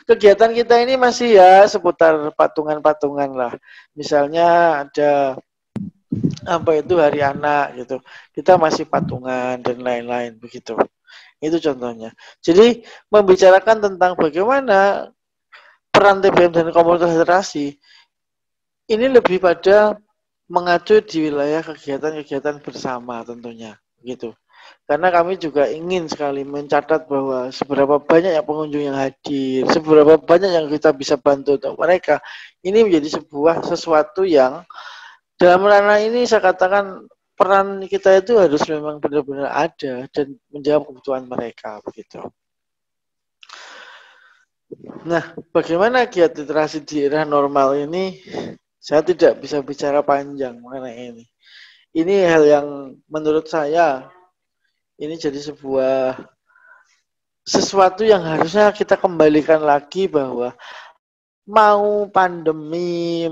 kegiatan kita ini masih ya seputar patungan-patungan lah. Misalnya ada hari anak gitu. Kita masih patungan dan lain-lain begitu. Itu contohnya. Jadi membicarakan tentang bagaimana peran TBM dan komunitas literasi ini lebih pada mengacu di wilayah kegiatan-kegiatan bersama tentunya begitu. Karena kami juga ingin sekali mencatat bahwa seberapa banyak yang pengunjung yang hadir, seberapa banyak yang kita bisa bantu untuk mereka. Ini menjadi sesuatu yang dalam ranah ini saya katakan peran kita itu harus memang benar-benar ada dan menjawab kebutuhan mereka begitu. Nah, bagaimana giat literasi di era normal ini? Saya tidak bisa bicara panjang mengenai ini. Ini hal yang menurut saya ini jadi sesuatu yang harusnya kita kembalikan lagi bahwa mau pandemi,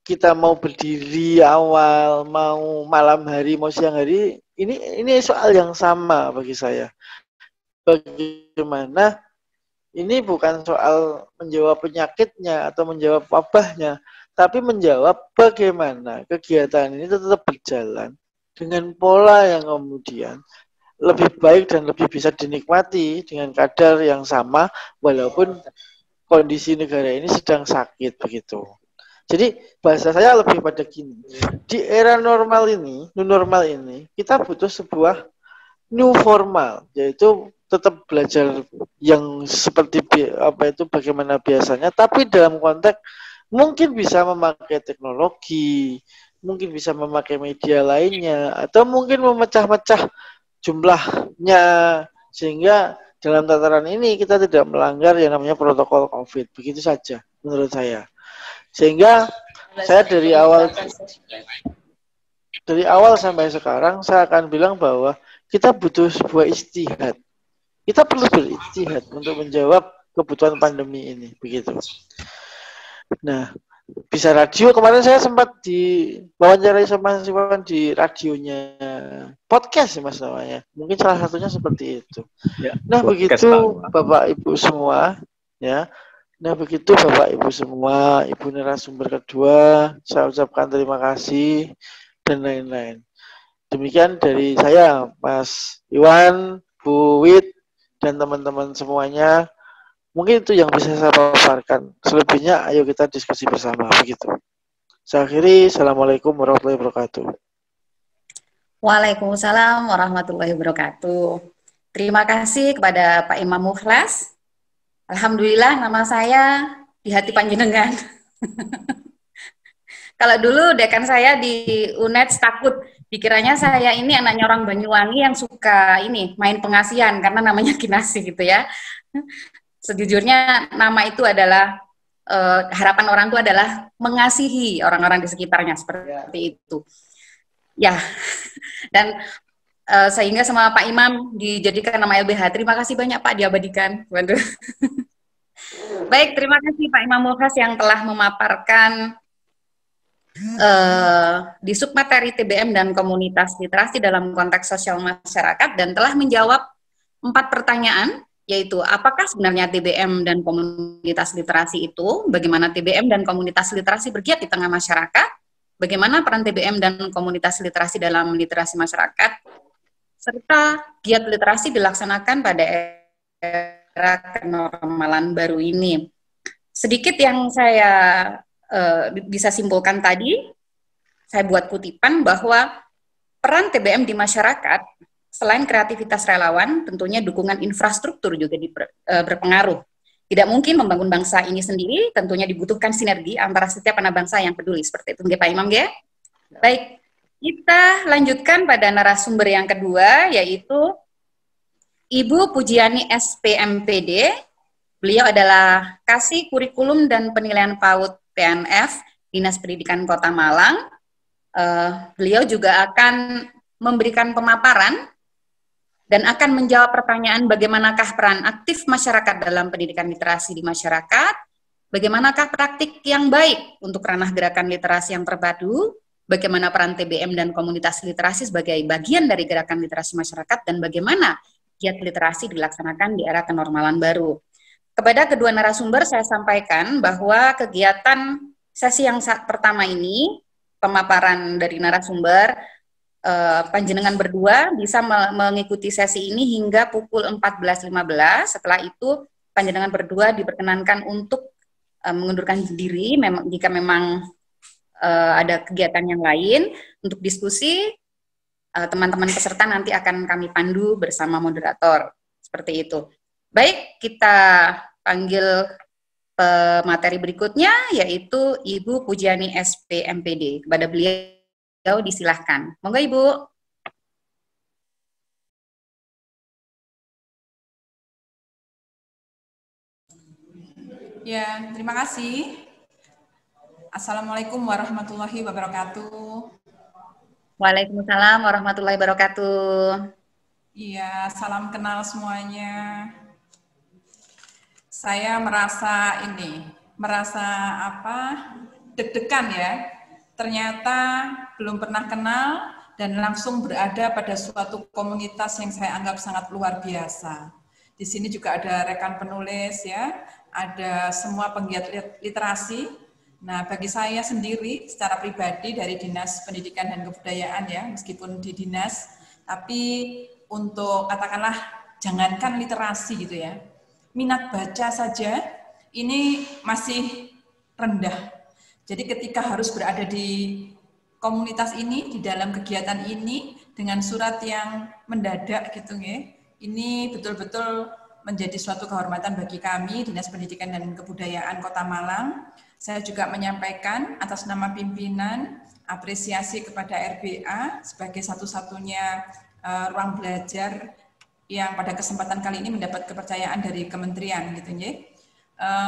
kita mau berdiri awal, mau malam hari, mau siang hari, ini soal yang sama bagi saya. Bagaimana ini bukan soal menjawab penyakitnya atau menjawab wabahnya, tapi menjawab bagaimana kegiatan ini tetap berjalan dengan pola yang kemudian lebih baik dan lebih bisa dinikmati dengan kadar yang sama walaupun kondisi negara ini sedang sakit begitu. Jadi bahasa saya lebih pada gini. Di era normal ini, new normal ini, kita butuh sebuah new formal, yaitu tetap belajar yang seperti bagaimana biasanya, tapi dalam konteks mungkin bisa memakai teknologi, mungkin bisa memakai media lainnya, atau mungkin memecah-mecah jumlahnya sehingga dalam tataran ini kita tidak melanggar yang namanya protokol COVID. Begitu saja menurut saya. Sehingga saya dari awal sampai sekarang saya akan bilang bahwa kita butuh sebuah istihad. Kita perlu beristihad untuk menjawab kebutuhan pandemi ini, begitu. Nah, bisa radio, kemarin saya sempat diwawancarai sama Mas Iwan di radionya podcast ya Mas namanya. Mungkin salah satunya seperti itu. Ya, nah, begitu Bapak Ibu semua, ya. Nah, begitu Bapak Ibu semua, Ibu narasumber kedua, saya ucapkan terima kasih dan lain-lain. Demikian dari saya, Mas Iwan, Bu Wit, dan teman-teman semuanya. Mungkin itu yang bisa saya paparkan. Selebihnya, ayo kita diskusi bersama, begitu. Saya akhiri, Assalamualaikum warahmatullahi wabarakatuh. Waalaikumsalam warahmatullahi wabarakatuh. Terima kasih kepada Pak Imam Mukhlas. Alhamdulillah nama saya di hati panjenengan. Kalau dulu dekan saya di UNED takut, dikiranya saya ini anaknya orang Banyuwangi yang suka ini main pengasihan karena namanya Kinasi gitu ya. Sejujurnya nama itu adalah harapan orang tua adalah mengasihi orang-orang di sekitarnya seperti itu. Ya, dan sehingga sama Pak Imam dijadikan nama LBH. Terima kasih banyak Pak, diabadikan. Waduh. Baik, terima kasih Pak Imam Mukhlas yang telah memaparkan di submateri TBM dan komunitas literasi dalam konteks sosial masyarakat dan telah menjawab 4 pertanyaan, yaitu apakah sebenarnya TBM dan komunitas literasi itu, bagaimana TBM dan komunitas literasi bergiat di tengah masyarakat, bagaimana peran TBM dan komunitas literasi dalam literasi masyarakat, serta giat literasi dilaksanakan pada era kenormalan baru ini. Sedikit yang saya bisa simpulkan tadi, saya buat kutipan bahwa peran TBM di masyarakat, selain kreativitas relawan, tentunya dukungan infrastruktur juga berpengaruh. Tidak mungkin membangun bangsa ini sendiri, tentunya dibutuhkan sinergi antara setiap anak bangsa yang peduli. Seperti itu, Pak Imam, ya? Baik, kita lanjutkan pada narasumber yang kedua, yaitu Ibu Pujiani SPMPD. Beliau adalah Kasih Kurikulum dan Penilaian PAUD PNF, Dinas Pendidikan Kota Malang. Beliau juga akan memberikan pemaparan dan akan menjawab pertanyaan bagaimanakah peran aktif masyarakat dalam pendidikan literasi di masyarakat, bagaimanakah praktik yang baik untuk ranah gerakan literasi yang terpadu, bagaimana peran TBM dan komunitas literasi sebagai bagian dari gerakan literasi masyarakat, dan bagaimana giat literasi dilaksanakan di era kenormalan baru. Kepada kedua narasumber saya sampaikan bahwa kegiatan sesi yang pertama ini, pemaparan dari narasumber, panjenengan berdua bisa mengikuti sesi ini hingga pukul 14.15. Setelah itu panjenengan berdua diperkenankan untuk mengundurkan diri jika memang ada kegiatan yang lain. Untuk diskusi, teman-teman peserta nanti akan kami pandu bersama moderator. Seperti itu. Baik, kita panggil pemateri berikutnya, yaitu Ibu Pujiani SPMPD. Kepada beliau disilahkan. Monggo Ibu. Ya, terima kasih. Assalamualaikum warahmatullahi wabarakatuh. Waalaikumsalam warahmatullahi wabarakatuh. Iya, salam kenal semuanya. Saya merasa deg-degan ya. Ternyata belum pernah kenal dan langsung berada pada suatu komunitas yang saya anggap sangat luar biasa. Di sini juga ada rekan penulis ya, ada semua penggiat literasi. Nah, bagi saya sendiri secara pribadi dari Dinas Pendidikan dan Kebudayaan ya, meskipun di dinas, tapi untuk katakanlah jangankan literasi gitu ya, minat baca saja ini masih rendah. Jadi ketika harus berada di komunitas ini, di dalam kegiatan ini, dengan surat yang mendadak gitu ya, ini betul-betul menjadi suatu kehormatan bagi kami, Dinas Pendidikan dan Kebudayaan Kota Malang. Saya juga menyampaikan atas nama pimpinan, apresiasi kepada RBA sebagai satu-satunya ruang belajar yang pada kesempatan kali ini mendapat kepercayaan dari kementerian gitu ya.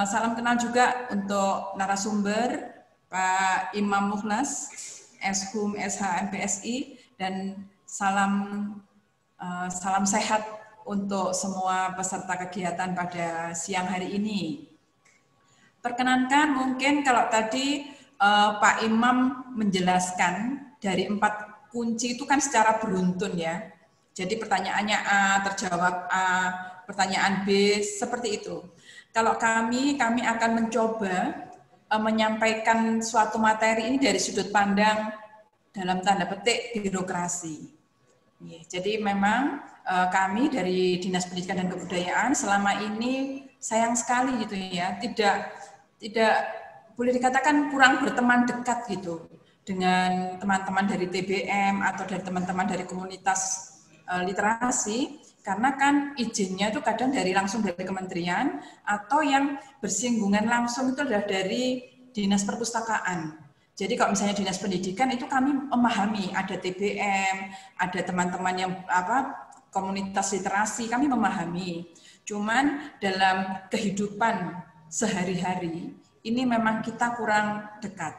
Salam kenal juga untuk narasumber Pak Imam Mukhlas, Eshum SH MPSI, dan salam sehat untuk semua peserta kegiatan pada siang hari ini. Perkenankan mungkin kalau tadi Pak Imam menjelaskan dari 4 kunci itu kan secara beruntun ya. Jadi pertanyaannya A terjawab A, pertanyaan B seperti itu. Kalau kami akan mencoba menyampaikan suatu materi ini dari sudut pandang dalam tanda petik birokrasi. Jadi memang kami dari Dinas Pendidikan dan Kebudayaan selama ini sayang sekali gitu ya, tidak boleh dikatakan kurang berteman dekat gitu dengan teman-teman dari TBM atau dari teman-teman dari komunitas literasi, karena kan izinnya itu kadang langsung dari kementerian atau yang bersinggungan langsung itu adalah dari Dinas Perpustakaan. Jadi kalau misalnya Dinas Pendidikan itu kami memahami ada TBM, ada teman-teman yang komunitas literasi, kami memahami. Cuman dalam kehidupan sehari-hari ini memang kita kurang dekat.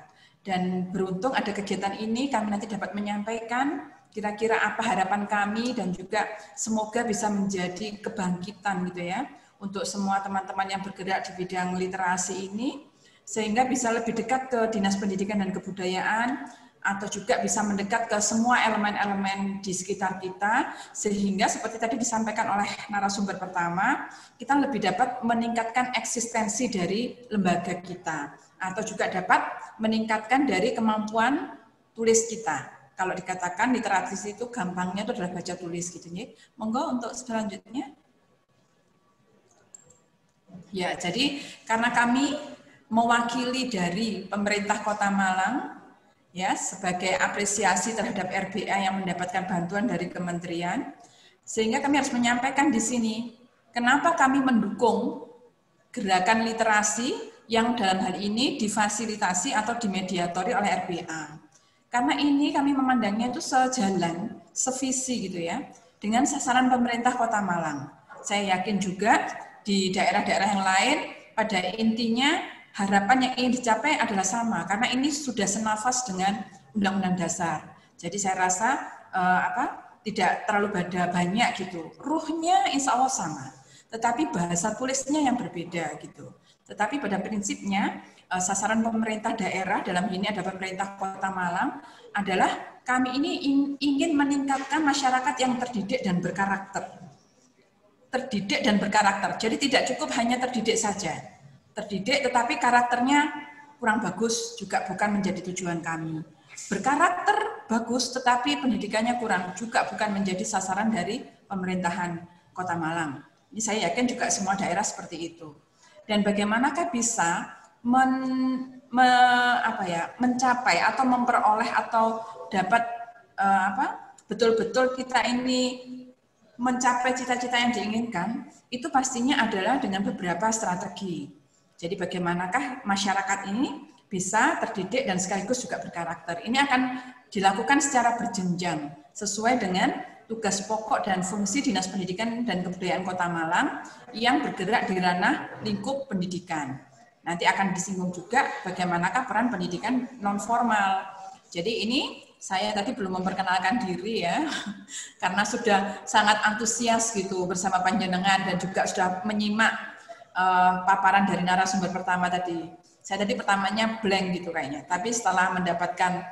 Dan beruntung ada kegiatan ini, kami nanti dapat menyampaikan kira-kira apa harapan kami dan juga semoga bisa menjadi kebangkitan gitu ya untuk semua teman-teman yang bergerak di bidang literasi ini, sehingga bisa lebih dekat ke Dinas Pendidikan dan Kebudayaan atau juga bisa mendekat ke semua elemen-elemen di sekitar kita, sehingga seperti tadi disampaikan oleh narasumber pertama, kita lebih dapat meningkatkan eksistensi dari lembaga kita atau juga dapat meningkatkan dari kemampuan tulis kita. Kalau dikatakan literasi itu gampangnya itu adalah baca tulis gitu ya. Monggo untuk selanjutnya. Ya, jadi karena kami mewakili dari pemerintah Kota Malang ya sebagai apresiasi terhadap RBA yang mendapatkan bantuan dari kementerian, sehingga kami harus menyampaikan di sini kenapa kami mendukung gerakan literasi yang dalam hal ini difasilitasi atau dimediatori oleh RBA. Karena ini kami memandangnya itu sejalan, sevisi gitu ya, dengan sasaran pemerintah Kota Malang. Saya yakin juga di daerah-daerah yang lain pada intinya harapan yang ingin dicapai adalah sama, karena ini sudah senafas dengan Undang-Undang Dasar. Jadi saya rasa tidak terlalu banyak gitu. Ruhnya insya Allah sama, tetapi bahasa tulisnya yang berbeda gitu. Tetapi pada prinsipnya sasaran pemerintah daerah, dalam ini ada pemerintah Kota Malang, adalah kami ini ingin meningkatkan masyarakat yang terdidik dan berkarakter. Terdidik dan berkarakter, jadi tidak cukup hanya terdidik saja. Terdidik tetapi karakternya kurang bagus juga bukan menjadi tujuan kami. Berkarakter bagus tetapi pendidikannya kurang juga bukan menjadi sasaran dari pemerintahan Kota Malang. Ini saya yakin juga semua daerah seperti itu. Dan bagaimanakah bisa mencapai atau memperoleh atau dapat betul-betul kita ini mencapai cita-cita yang diinginkan, itu pastinya adalah dengan beberapa strategi. Jadi bagaimanakah masyarakat ini bisa terdidik dan sekaligus juga berkarakter. Ini akan dilakukan secara berjenjang sesuai dengan tugas pokok dan fungsi Dinas Pendidikan dan Kebudayaan Kota Malang yang bergerak di ranah lingkup pendidikan. Nanti akan disinggung juga bagaimanakah peran pendidikan non formal. Jadi ini saya tadi belum memperkenalkan diri ya, karena sudah sangat antusias gitu bersama panjenengan dan juga sudah menyimak paparan dari narasumber pertama tadi. Saya tadi pertamanya blank gitu kayaknya, tapi setelah mendapatkan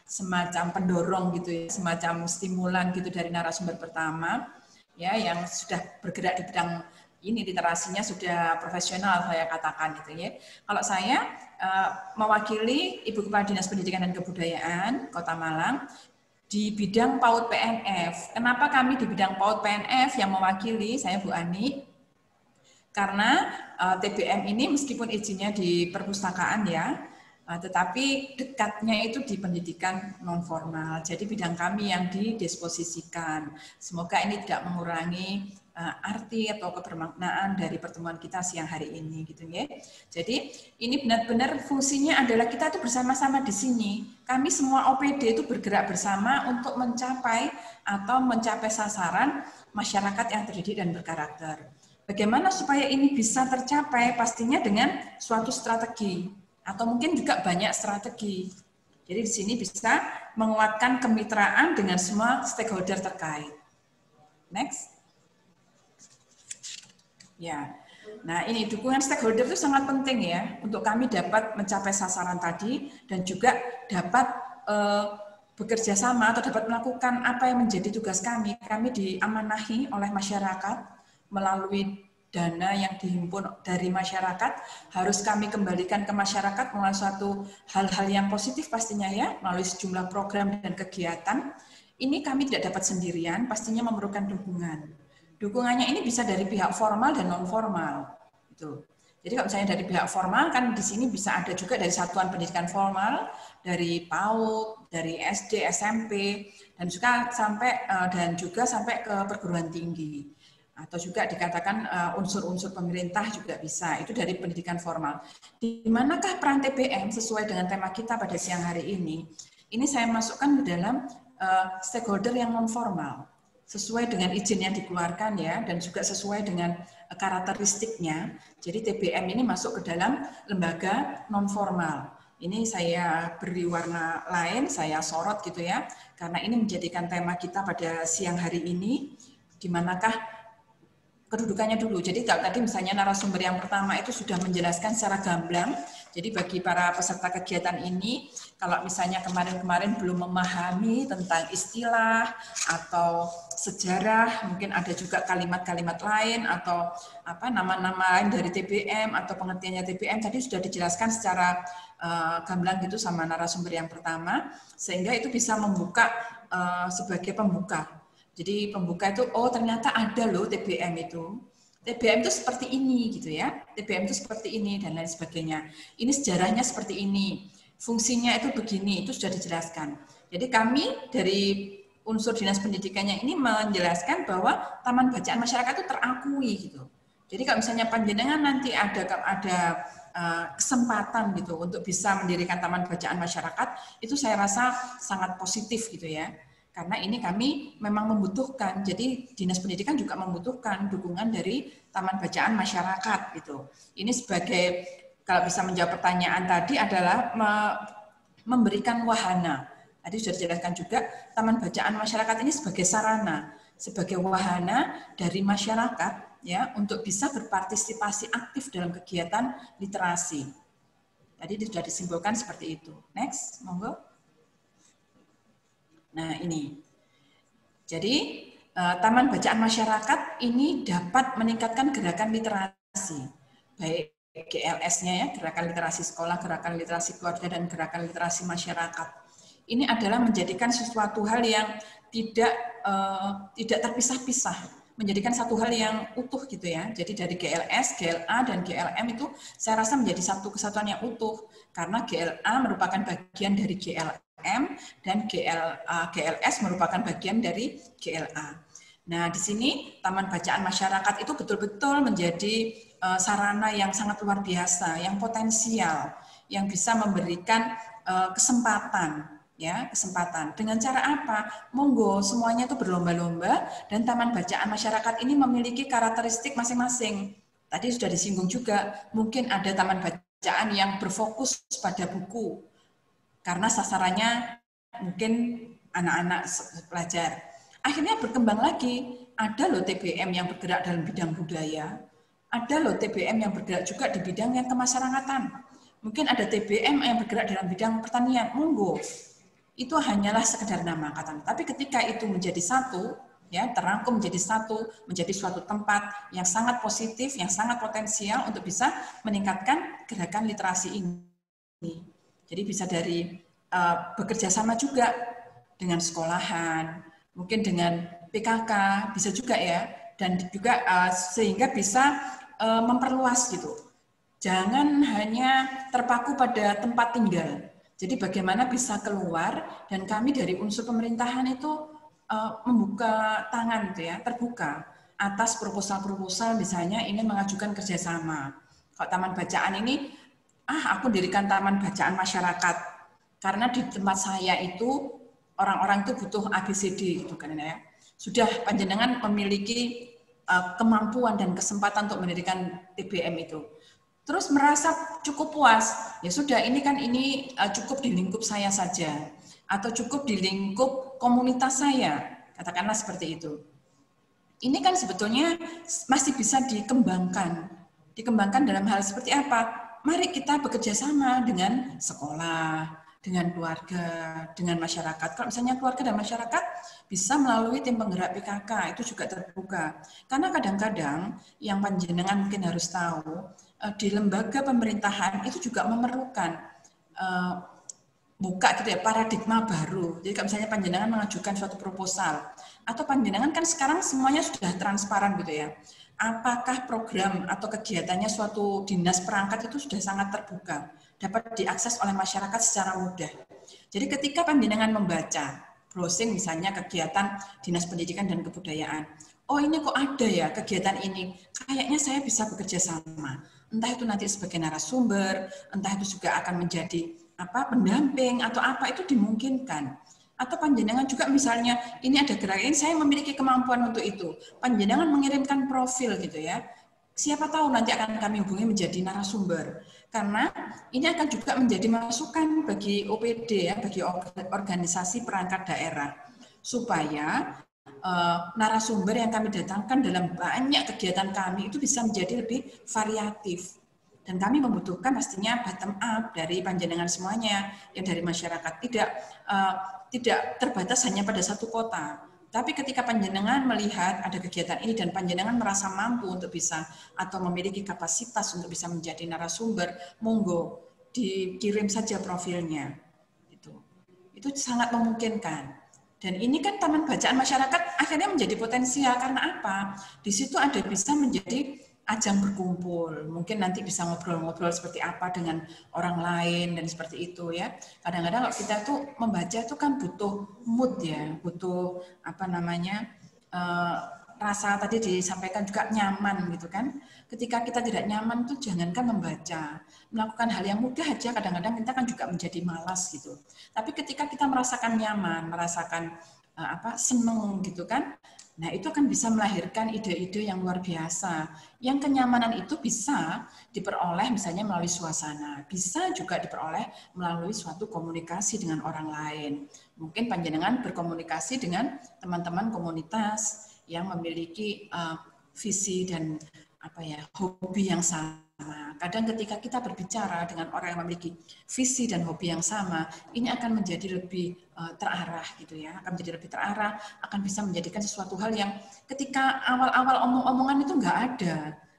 semacam pendorong gitu ya, semacam stimulan gitu dari narasumber pertama ya yang sudah bergerak di bidang ini, literasinya sudah profesional saya katakan gitu ya. Kalau saya mewakili Ibu Kepala Dinas Pendidikan dan Kebudayaan Kota Malang di bidang PAUD PNF. Kenapa kami di bidang PAUD PNF yang mewakili, saya Bu Ani? Karena TBM ini meskipun izinnya di perpustakaan ya, tetapi dekatnya itu di pendidikan non formal. Jadi bidang kami yang didisposisikan. Semoga ini tidak mengurangi arti atau kebermaknaan dari pertemuan kita siang hari ini, gitu ya. Jadi ini benar-benar fungsinya adalah kita itu bersama-sama di sini. Kami semua OPD itu bergerak bersama untuk mencapai sasaran masyarakat yang terdidik dan berkarakter. Bagaimana supaya ini bisa tercapai? Pastinya dengan suatu strategi atau mungkin juga banyak strategi. Jadi di sini bisa menguatkan kemitraan dengan semua stakeholder terkait. Next. Ya, nah ini dukungan stakeholder itu sangat penting ya untuk kami dapat mencapai sasaran tadi dan juga dapat bekerja sama atau dapat melakukan apa yang menjadi tugas kami. Kami diamanahi oleh masyarakat melalui dana yang dihimpun dari masyarakat harus kami kembalikan ke masyarakat melalui suatu hal-hal yang positif pastinya ya, melalui sejumlah program dan kegiatan. Ini kami tidak dapat sendirian, pastinya memerlukan dukungan. Dukungannya ini bisa dari pihak formal dan non formal. Gitu. Jadi kalau misalnya dari pihak formal kan di sini bisa ada juga dari satuan pendidikan formal, dari PAUD, dari SD, SMP, dan juga sampai ke perguruan tinggi. Atau juga dikatakan unsur-unsur pemerintah juga bisa. Itu dari pendidikan formal. Di manakah peran TBM sesuai dengan tema kita pada siang hari ini? Ini saya masukkan ke dalam stakeholder yang non formal. Sesuai dengan izin yang dikeluarkan ya, dan juga sesuai dengan karakteristiknya. Jadi TBM ini masuk ke dalam lembaga non formal. Ini saya beri warna lain, saya sorot gitu ya, karena ini menjadikan tema kita pada siang hari ini, di manakah kedudukannya dulu. Jadi kalau tadi misalnya narasumber yang pertama itu sudah menjelaskan secara gamblang. Jadi bagi para peserta kegiatan ini, kalau misalnya kemarin-kemarin belum memahami tentang istilah atau sejarah, mungkin ada juga kalimat-kalimat lain atau nama-nama lain dari TBM atau pengertiannya TBM tadi sudah dijelaskan secara gamblang gitu sama narasumber yang pertama, sehingga itu bisa membuka sebagai pembuka. Jadi pembuka itu, oh ternyata ada loh TBM itu. TBM itu seperti ini gitu ya. TBM itu seperti ini dan lain sebagainya. Ini sejarahnya seperti ini. Fungsinya itu begini, itu sudah dijelaskan. Jadi kami dari unsur dinas pendidikannya ini menjelaskan bahwa taman bacaan masyarakat itu terakui gitu. Jadi kalau misalnya panjenengan nanti ada kesempatan gitu untuk bisa mendirikan taman bacaan masyarakat, itu saya rasa sangat positif gitu ya. Karena ini kami memang membutuhkan, jadi Dinas Pendidikan juga membutuhkan dukungan dari Taman Bacaan Masyarakat gitu. Ini sebagai, kalau bisa menjawab pertanyaan tadi adalah memberikan wahana. Tadi sudah dijelaskan juga, Taman Bacaan Masyarakat ini sebagai sarana, sebagai wahana dari masyarakat ya untuk bisa berpartisipasi aktif dalam kegiatan literasi. Tadi sudah disimpulkan seperti itu. Next, monggo. Nah ini, jadi Taman Bacaan Masyarakat ini dapat meningkatkan gerakan literasi, baik GLS-nya ya, gerakan literasi sekolah, gerakan literasi keluarga, dan gerakan literasi masyarakat. Ini adalah menjadikan sesuatu hal yang tidak terpisah-pisah, menjadikan satu hal yang utuh gitu ya. Jadi dari GLS, GLA, dan GLM itu saya rasa menjadi satu kesatuan yang utuh, karena GLA merupakan bagian dari GLM, dan GLS merupakan bagian dari GLA. Nah, di sini Taman Bacaan Masyarakat itu betul-betul menjadi sarana yang sangat luar biasa, yang potensial, yang bisa memberikan kesempatan. Dengan cara apa? Monggo semuanya itu berlomba-lomba, dan Taman Bacaan Masyarakat ini memiliki karakteristik masing-masing. Tadi sudah disinggung juga, mungkin ada taman bacaan yang berfokus pada buku, karena sasarannya mungkin anak-anak pelajar. Akhirnya berkembang lagi, ada loh TBM yang bergerak dalam bidang budaya, ada loh TBM yang bergerak juga di bidang yang kemasyarakatan, mungkin ada TBM yang bergerak dalam bidang pertanian, monggo. Itu hanyalah sekedar nama kata. Tapi ketika itu menjadi satu, ya terangkum menjadi satu, menjadi suatu tempat yang sangat positif, yang sangat potensial untuk bisa meningkatkan gerakan literasi ini. Jadi bisa dari bekerja sama juga dengan sekolahan, mungkin dengan PKK, bisa juga ya, dan juga sehingga bisa memperluas gitu. Jangan hanya terpaku pada tempat tinggal. Jadi bagaimana bisa keluar, dan kami dari unsur pemerintahan itu membuka tangan gitu ya, terbuka atas proposal-proposal misalnya ingin mengajukan kerjasama. Kalau taman bacaan ini, aku dirikan taman bacaan masyarakat karena di tempat saya itu orang-orang itu butuh ABCD gitu kan ya. Sudah panjenengan memiliki kemampuan dan kesempatan untuk mendirikan TBM itu. Terus merasa cukup puas, ya sudah ini cukup di lingkup saya saja, atau cukup di lingkup komunitas saya, katakanlah seperti itu. Ini kan sebetulnya masih bisa dikembangkan dalam hal seperti apa? Mari kita bekerja sama dengan sekolah, dengan keluarga, dengan masyarakat. Kalau misalnya keluarga dan masyarakat bisa melalui tim penggerak PKK, itu juga terbuka. Karena kadang-kadang yang panjenengan mungkin harus tahu, di lembaga pemerintahan itu juga memerlukan buka gitu ya, paradigma baru. Jadi kalau misalnya panjenengan mengajukan suatu proposal, atau panjenengan kan sekarang semuanya sudah transparan gitu ya. Apakah program atau kegiatannya suatu dinas perangkat itu sudah sangat terbuka, dapat diakses oleh masyarakat secara mudah. Jadi ketika panjenengan membaca, browsing misalnya kegiatan Dinas Pendidikan dan Kebudayaan, oh ini kok ada ya kegiatan ini, kayaknya saya bisa bekerja sama. Entah itu nanti sebagai narasumber, entah itu juga akan menjadi pendamping atau apa, itu dimungkinkan. Atau panjenengan juga misalnya ini ada gerakan, saya memiliki kemampuan untuk itu. Panjenengan mengirimkan profil gitu ya. Siapa tahu nanti akan kami hubungi menjadi narasumber. Karena ini akan juga menjadi masukan bagi OPD ya, bagi organisasi perangkat daerah. Supaya narasumber yang kami datangkan dalam banyak kegiatan kami itu bisa menjadi lebih variatif. Dan kami membutuhkan pastinya bottom up dari panjenengan semuanya, yang dari masyarakat. Tidak terbatas hanya pada satu kota. Tapi ketika panjenengan melihat ada kegiatan ini dan panjenengan merasa mampu untuk bisa atau memiliki kapasitas untuk bisa menjadi narasumber, monggo dikirim saja profilnya. Itu sangat memungkinkan. Dan ini kan taman bacaan masyarakat akhirnya menjadi potensial karena apa? Di situ ada bisa menjadi ajang berkumpul. Mungkin nanti bisa ngobrol-ngobrol seperti apa dengan orang lain dan seperti itu ya. Kadang-kadang kalau kita tuh membaca itu kan butuh mood ya, butuh rasa tadi disampaikan juga nyaman gitu kan. Ketika kita tidak nyaman tuh jangankan membaca, melakukan hal yang mudah aja kadang-kadang kita kan juga menjadi malas gitu. Tapi ketika kita merasakan nyaman, merasakan seneng gitu kan, nah itu akan bisa melahirkan ide-ide yang luar biasa. Yang kenyamanan itu bisa diperoleh misalnya melalui suasana, bisa juga diperoleh melalui suatu komunikasi dengan orang lain. Mungkin panjenengan berkomunikasi dengan teman-teman komunitas yang memiliki visi dan hobi yang sama. Kadang ketika kita berbicara dengan orang yang memiliki visi dan hobi yang sama, ini akan menjadi lebih terarah gitu ya, akan menjadi lebih terarah, akan bisa menjadikan sesuatu hal yang ketika awal-awal omong-omongan itu nggak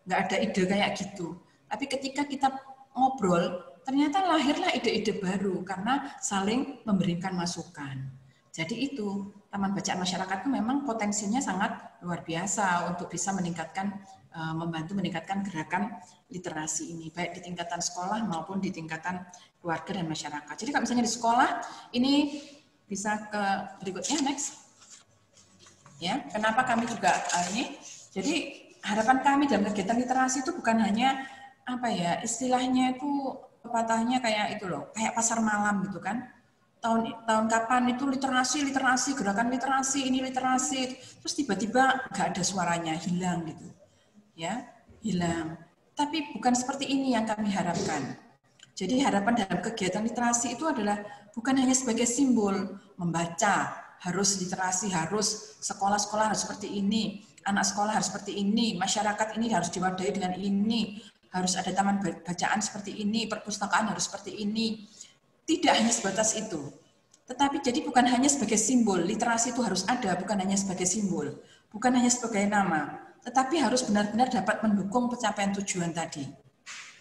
ada ide kayak gitu. Tapi ketika kita ngobrol, ternyata lahirlah ide-ide baru karena saling memberikan masukan. Jadi itu, taman bacaan masyarakat itu memang potensinya sangat luar biasa untuk bisa membantu meningkatkan gerakan literasi ini, baik di tingkatan sekolah maupun di tingkatan keluarga dan masyarakat. Jadi kalau misalnya di sekolah, ini bisa ke berikutnya, next. Ya, kenapa kami juga ini? Jadi harapan kami dalam kegiatan literasi itu bukan hanya istilahnya itu pepatahnya kayak itu loh, kayak pasar malam gitu kan. Tahun kapan itu literasi, gerakan literasi, ini literasi, terus tiba-tiba nggak ada suaranya, hilang gitu. Ya, hilang. Tapi bukan seperti ini yang kami harapkan. Jadi harapan dalam kegiatan literasi itu adalah bukan hanya sebagai simbol membaca, harus literasi, harus sekolah-sekolah harus seperti ini, anak sekolah harus seperti ini, masyarakat ini harus diwadahi dengan ini, harus ada taman bacaan seperti ini, perpustakaan harus seperti ini. Tidak hanya sebatas itu. Tetapi jadi bukan hanya sebagai simbol, literasi itu harus ada, bukan hanya sebagai simbol, bukan hanya sebagai nama, tetapi harus benar-benar dapat mendukung pencapaian tujuan tadi.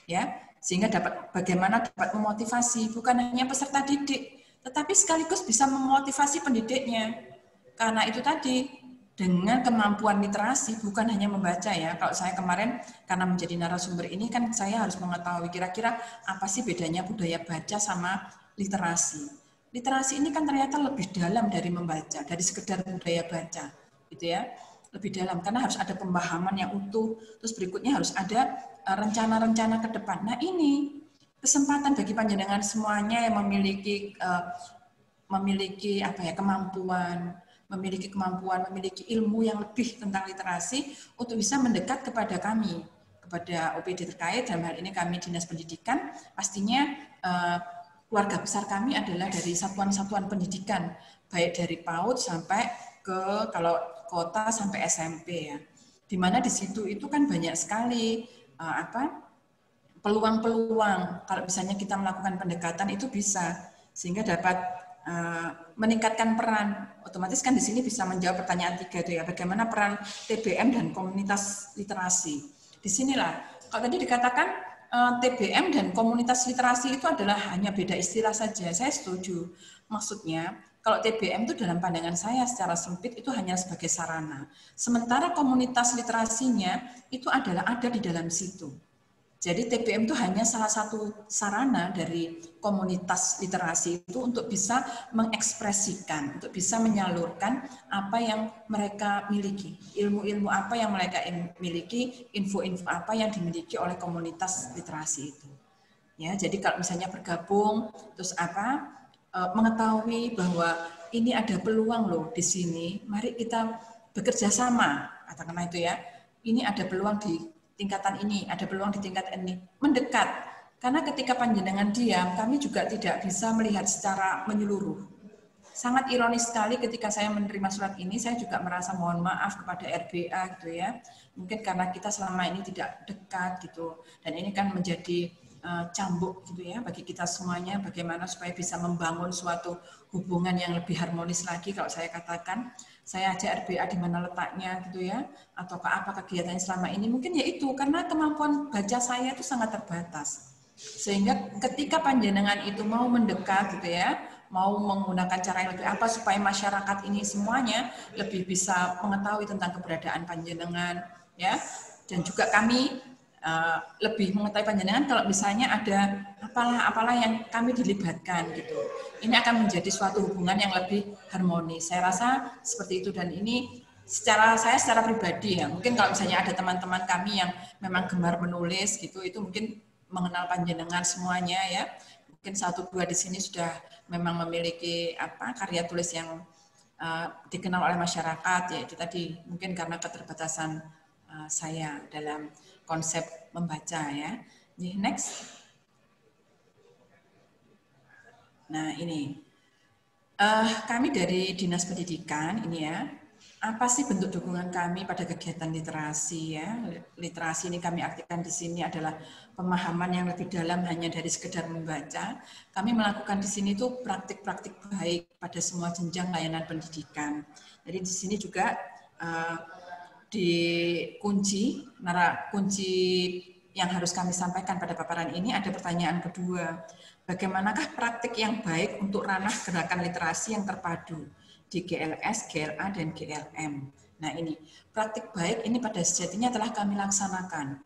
Ya, sehingga bagaimana dapat memotivasi bukan hanya peserta didik, tetapi sekaligus bisa memotivasi pendidiknya. Karena itu tadi dengan kemampuan literasi, bukan hanya membaca ya. Kalau saya kemarin karena menjadi narasumber ini kan saya harus mengetahui kira-kira apa sih bedanya budaya baca sama literasi. Literasi ini kan ternyata lebih dalam dari membaca, dari sekedar budaya baca, gitu ya. Lebih dalam karena harus ada pemahaman yang utuh, terus berikutnya harus ada rencana-rencana ke depan. Nah, ini kesempatan bagi panjenengan semuanya yang memiliki memiliki ilmu yang lebih tentang literasi untuk bisa mendekat kepada kami, kepada OPD terkait, dalam hal ini kami Dinas Pendidikan, pastinya keluarga besar kami adalah dari satuan-satuan pendidikan, baik dari PAUD sampai ke kalau kota sampai SMP ya. Di mana di situ itu kan banyak sekali peluang-peluang kalau misalnya kita melakukan pendekatan itu bisa sehingga dapat meningkatkan peran. Otomatis kan di sini bisa menjawab pertanyaan 3 itu ya, bagaimana peran TBM dan komunitas literasi. Disinilah, kalau tadi dikatakan TBM dan komunitas literasi itu adalah hanya beda istilah saja, saya setuju. Maksudnya, kalau TBM itu dalam pandangan saya secara sempit itu hanya sebagai sarana. Sementara komunitas literasinya itu adalah ada di dalam situ. Jadi TBM itu hanya salah satu sarana dari komunitas literasi itu untuk bisa mengekspresikan, untuk bisa menyalurkan apa yang mereka miliki, ilmu-ilmu apa yang mereka miliki, info-info apa yang dimiliki oleh komunitas literasi itu. Ya, jadi kalau misalnya bergabung, terus mengetahui bahwa ini ada peluang loh di sini, mari kita bekerja sama, katakanlah itu ya. Ini ada peluang di tingkatan ini, ada peluang di tingkat ini, mendekat. Karena ketika panjenengan diam, kami juga tidak bisa melihat secara menyeluruh. Sangat ironis sekali ketika saya menerima surat ini, saya juga merasa mohon maaf kepada RBA gitu ya. Mungkin karena kita selama ini tidak dekat gitu. Dan ini kan menjadi cambuk gitu ya bagi kita semuanya, bagaimana supaya bisa membangun suatu hubungan yang lebih harmonis lagi. Kalau saya katakan, saya ajak RBA di mana letaknya gitu ya, ataukah apa kegiatannya selama ini, mungkin ya itu, karena kemampuan baca saya itu sangat terbatas. Sehingga ketika panjenengan itu mau mendekat gitu ya, mau menggunakan cara yang lebih apa supaya masyarakat ini semuanya lebih bisa mengetahui tentang keberadaan panjenengan ya, dan juga kami lebih mengetahui panjenengan kalau misalnya ada apalah yang kami dilibatkan gitu. Ini akan menjadi suatu hubungan yang lebih harmonis. Saya rasa seperti itu, dan ini secara pribadi ya. Mungkin kalau misalnya ada teman-teman kami yang memang gemar menulis gitu, itu mungkin mengenal panjenengan semuanya ya. Mungkin 1-2 di sini sudah memang memiliki karya tulis yang dikenal oleh masyarakat, yaitu tadi mungkin karena keterbatasan saya dalam konsep membaca ya. Next. Nah ini, kami dari Dinas Pendidikan ini ya, apa sih bentuk dukungan kami pada kegiatan literasi ya? Literasi ini kami artikan di sini adalah pemahaman yang lebih dalam hanya dari sekedar membaca. Kami melakukan di sini tuh praktik-praktik baik pada semua jenjang layanan pendidikan. Jadi di sini juga kunci yang harus kami sampaikan pada paparan ini ada pertanyaan kedua. Bagaimanakah praktik yang baik untuk ranah gerakan literasi yang terpadu di GLS, GLA, dan GLM? Nah ini, praktik baik ini pada sejatinya telah kami laksanakan.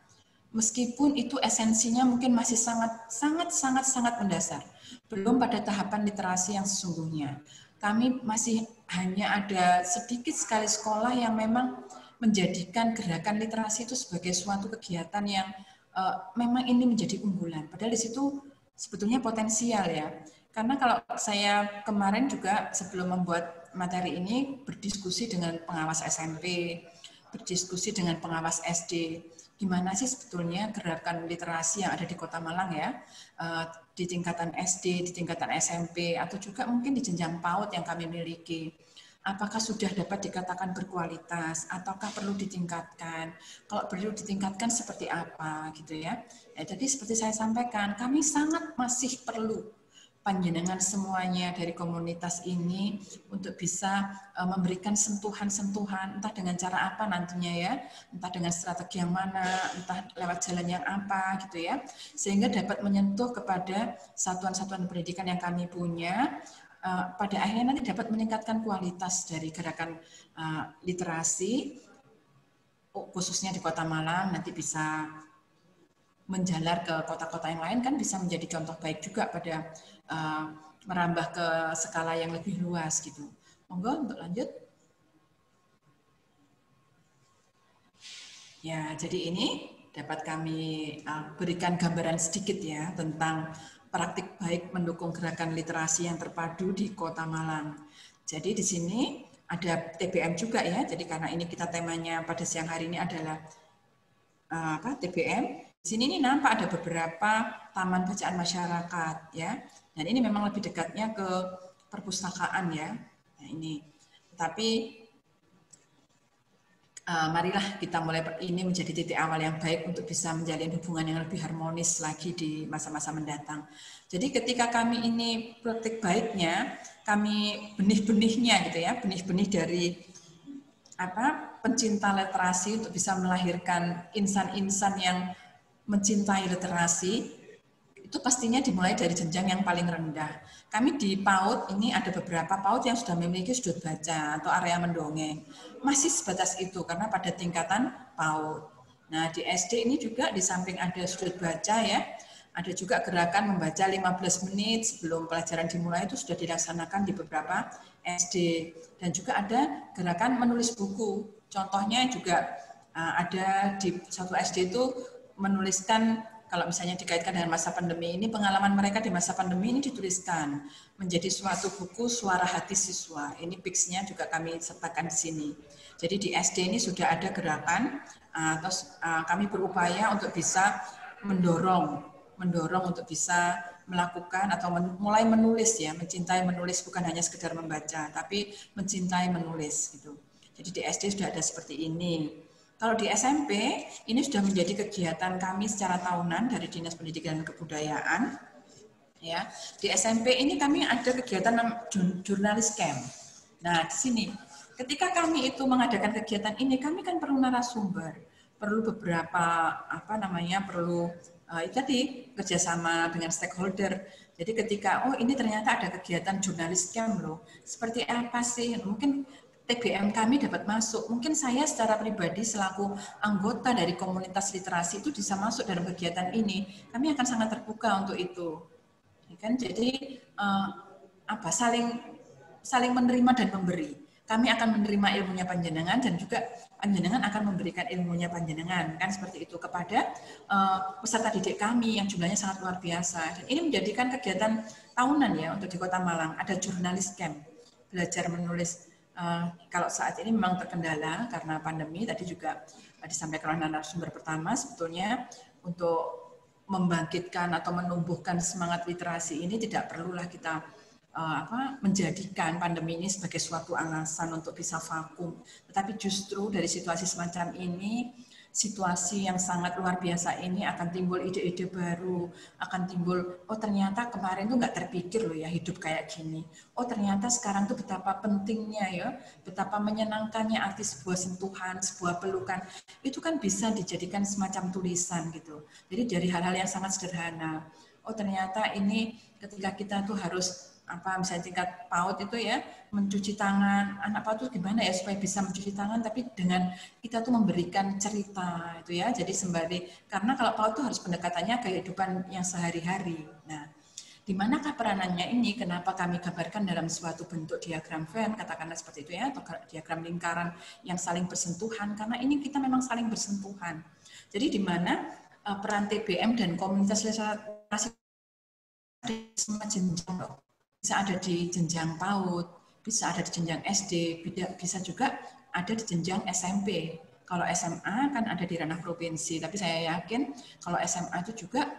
Meskipun itu esensinya mungkin masih sangat mendasar. Belum pada tahapan literasi yang sesungguhnya. Kami masih hanya ada sedikit sekali sekolah yang memang menjadikan gerakan literasi itu sebagai suatu kegiatan yang memang ini menjadi unggulan. Padahal di situ sebetulnya potensial ya. Karena kalau saya kemarin juga sebelum membuat materi ini berdiskusi dengan pengawas SMP, berdiskusi dengan pengawas SD, gimana sih sebetulnya gerakan literasi yang ada di Kota Malang ya, di tingkatan SD, di tingkatan SMP, atau juga mungkin di jenjang PAUD yang kami miliki. Apakah sudah dapat dikatakan berkualitas, ataukah perlu ditingkatkan? Kalau perlu ditingkatkan seperti apa gitu ya? Jadi seperti saya sampaikan, kami sangat masih perlu panjenengan semuanya dari komunitas ini untuk bisa memberikan sentuhan-sentuhan, entah dengan cara apa nantinya ya, entah dengan strategi yang mana, entah lewat jalan yang apa gitu ya, sehingga dapat menyentuh kepada satuan-satuan pendidikan yang kami punya, pada akhirnya nanti dapat meningkatkan kualitas dari gerakan literasi, khususnya di Kota Malang, nanti bisa menjalar ke kota-kota yang lain, kan bisa menjadi contoh baik juga pada merambah ke skala yang lebih luas gitu. Monggo untuk lanjut. Ya, jadi ini dapat kami berikan gambaran sedikit ya tentang praktik baik mendukung gerakan literasi yang terpadu di Kota Malang. Jadi di sini ada TBM juga ya. Jadi karena ini kita temanya pada siang hari ini adalah TBM. Di sini ini nampak ada beberapa taman bacaan masyarakat ya. Dan ini memang lebih dekatnya ke perpustakaan ya. Nah, ini. Tapi marilah kita mulai ini menjadi titik awal yang baik untuk bisa menjalin hubungan yang lebih harmonis lagi di masa-masa mendatang. Jadi ketika kami ini praktik baiknya, kami benih-benihnya gitu ya, benih-benih dari pencinta literasi untuk bisa melahirkan insan-insan yang mencintai literasi, itu pastinya dimulai dari jenjang yang paling rendah. Kami di PAUD ini ada beberapa PAUD yang sudah memiliki sudut baca atau area mendongeng. Masih sebatas itu karena pada tingkatan PAUD. Nah, di SD ini juga di samping ada sudut baca ya, ada juga gerakan membaca 15 menit sebelum pelajaran dimulai, itu sudah dilaksanakan di beberapa SD. Dan juga ada gerakan menulis buku. Contohnya juga ada di satu SD itu menuliskan, kalau misalnya dikaitkan dengan masa pandemi ini, pengalaman mereka di masa pandemi ini dituliskan menjadi suatu buku suara hati siswa. Ini PIX-nya juga kami sertakan di sini. Jadi di SD ini sudah ada gerakan, terus kami berupaya untuk bisa mendorong untuk bisa melakukan atau mulai menulis ya, mencintai menulis, bukan hanya sekedar membaca, tapi mencintai menulis gitu. Jadi di SD sudah ada seperti ini. Kalau di SMP, ini sudah menjadi kegiatan kami secara tahunan dari Dinas Pendidikan dan Kebudayaan. Ya, di SMP ini kami ada kegiatan jurnalis camp. Nah, di sini, ketika kami itu mengadakan kegiatan ini, kami kan perlu narasumber, perlu beberapa perlu tadi kerjasama dengan stakeholder. Jadi ketika ini ternyata ada kegiatan jurnalis camp loh, seperti apa sih? Mungkin TBM kami dapat masuk. Mungkin saya secara pribadi selaku anggota dari komunitas literasi itu bisa masuk dalam kegiatan ini. Kami akan sangat terbuka untuk itu. Kan jadi saling menerima dan memberi. Kami akan menerima ilmunya panjenengan dan juga panjenengan akan memberikan ilmunya panjenengan, kan seperti itu kepada peserta didik kami yang jumlahnya sangat luar biasa. Dan ini menjadikan kegiatan tahunan ya untuk di Kota Malang. Ada jurnalis camp, belajar menulis. Kalau saat ini memang terkendala karena pandemi, tadi juga disampaikan oleh narasumber pertama, sebetulnya untuk membangkitkan atau menumbuhkan semangat literasi ini tidak perlulah kita menjadikan pandemi ini sebagai suatu alasan untuk bisa vakum. Tetapi justru dari situasi semacam ini, situasi yang sangat luar biasa ini akan timbul ide-ide baru, akan timbul, oh ternyata kemarin tuh nggak terpikir loh ya hidup kayak gini. Oh ternyata sekarang tuh betapa pentingnya ya, betapa menyenangkannya arti sebuah sentuhan, sebuah pelukan. Itu kan bisa dijadikan semacam tulisan gitu. Jadi dari hal-hal yang sangat sederhana. Oh ternyata ini ketika kita tuh harus misalnya tingkat PAUD itu ya, mencuci tangan, anak PAUD itu gimana ya supaya bisa mencuci tangan, tapi dengan kita tuh memberikan cerita itu ya, jadi sembari, karena kalau PAUD itu harus pendekatannya kehidupan yang sehari-hari. Nah, di manakah peranannya ini, kenapa kami gambarkan dalam suatu bentuk diagram Venn, katakanlah seperti itu ya, atau diagram lingkaran yang saling bersentuhan, karena ini kita memang saling bersentuhan. Jadi di mana peran TBM dan komunitas literasi semua jenjang loh. Bisa ada di jenjang PAUD, bisa ada di jenjang SD, bisa juga ada di jenjang SMP. Kalau SMA kan ada di ranah provinsi, tapi saya yakin kalau SMA itu juga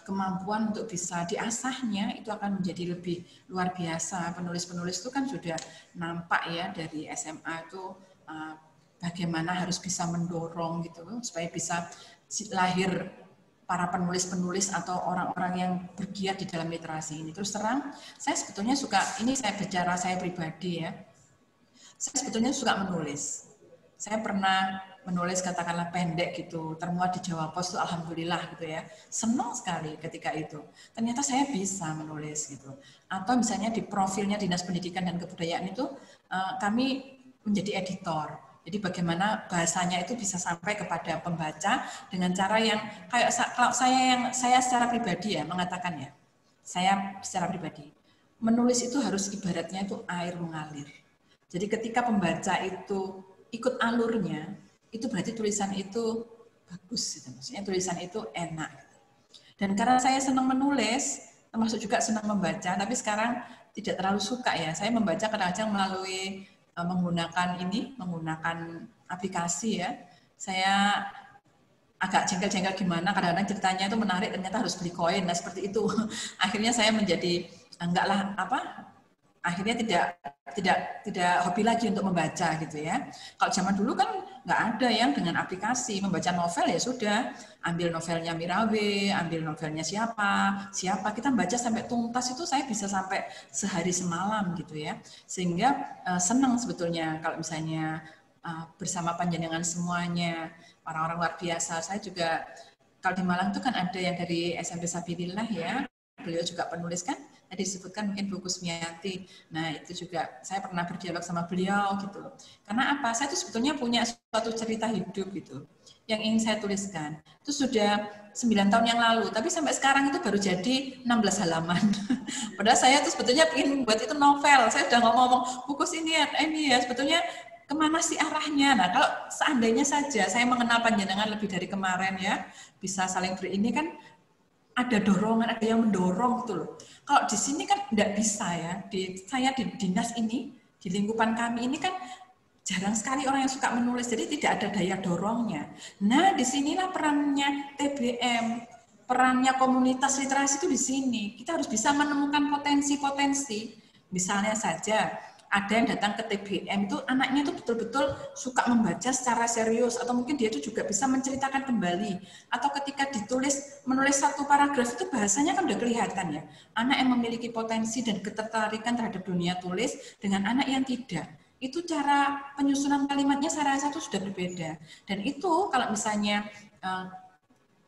kemampuan untuk bisa diasahnya itu akan menjadi lebih luar biasa. Penulis-penulis itu kan sudah nampak ya dari SMA itu bagaimana harus bisa mendorong gitu supaya bisa lahir para penulis-penulis atau orang-orang yang bergiat di dalam literasi ini. Terus terang, saya sebetulnya suka, ini saya bicara saya pribadi ya, saya sebetulnya suka menulis. Saya pernah menulis katakanlah pendek gitu, termuat di Jawa Pos itu alhamdulillah gitu ya. Senang sekali ketika itu. Ternyata saya bisa menulis gitu. Atau misalnya di profilnya Dinas Pendidikan dan Kebudayaan itu kami menjadi editor. Jadi bagaimana bahasanya itu bisa sampai kepada pembaca dengan cara yang kayak kalau saya secara pribadi ya mengatakan ya. Saya secara pribadi menulis itu harus ibaratnya itu air mengalir. Jadi ketika pembaca itu ikut alurnya, itu berarti tulisan itu bagus, gitu. Maksudnya tulisan itu enak. Dan karena saya senang menulis, termasuk juga senang membaca, tapi sekarang tidak terlalu suka ya. Saya membaca kadang-kadang melalui menggunakan aplikasi ya. Saya agak jengkel-jengkel gimana, kadang-kadang ceritanya itu menarik, ternyata harus beli koin, nah seperti itu. Akhirnya saya menjadi akhirnya tidak hobi lagi untuk membaca gitu ya. Kalau zaman dulu kan nggak ada yang dengan aplikasi, membaca novel ya sudah, ambil novelnya Mirawe, ambil novelnya siapa, kita baca sampai tuntas itu saya bisa sampai sehari semalam gitu ya. Sehingga senang sebetulnya kalau misalnya bersama panjenengan semuanya, orang-orang luar biasa. Saya juga kalau di Malang itu kan ada yang dari SMP Sabilillah ya, beliau juga penulis kan, tadi disebutkan mungkin Bu Kusmiati. Nah itu juga saya pernah berdialog sama beliau gitu. Karena apa? Saya tuh sebetulnya punya suatu cerita hidup gitu yang ingin saya tuliskan. Itu sudah 9 tahun yang lalu, tapi sampai sekarang itu baru jadi 16 halaman. Padahal saya tuh sebetulnya ingin buat itu novel. Saya udah ngomong, Bu Kus ini ya sebetulnya kemana sih arahnya? Nah kalau seandainya saja saya mengenal panjenengan lebih dari kemarin ya, bisa saling ini kan ada dorongan, ada yang mendorong gitu loh. Kalau di sini kan tidak bisa ya. Saya di dinas ini, di lingkupan kami ini kan jarang sekali orang yang suka menulis, jadi tidak ada daya dorongnya. Nah, disinilah perannya TBM, perannya komunitas literasi itu di sini. Kita harus bisa menemukan potensi-potensi. Misalnya saja, ada yang datang ke TBM itu anaknya itu betul-betul suka membaca secara serius atau mungkin dia itu juga bisa menceritakan kembali atau ketika menulis satu paragraf itu bahasanya kan udah kelihatan ya anak yang memiliki potensi dan ketertarikan terhadap dunia tulis dengan anak yang tidak itu cara penyusunan kalimatnya saya rasa itu sudah berbeda dan itu kalau misalnya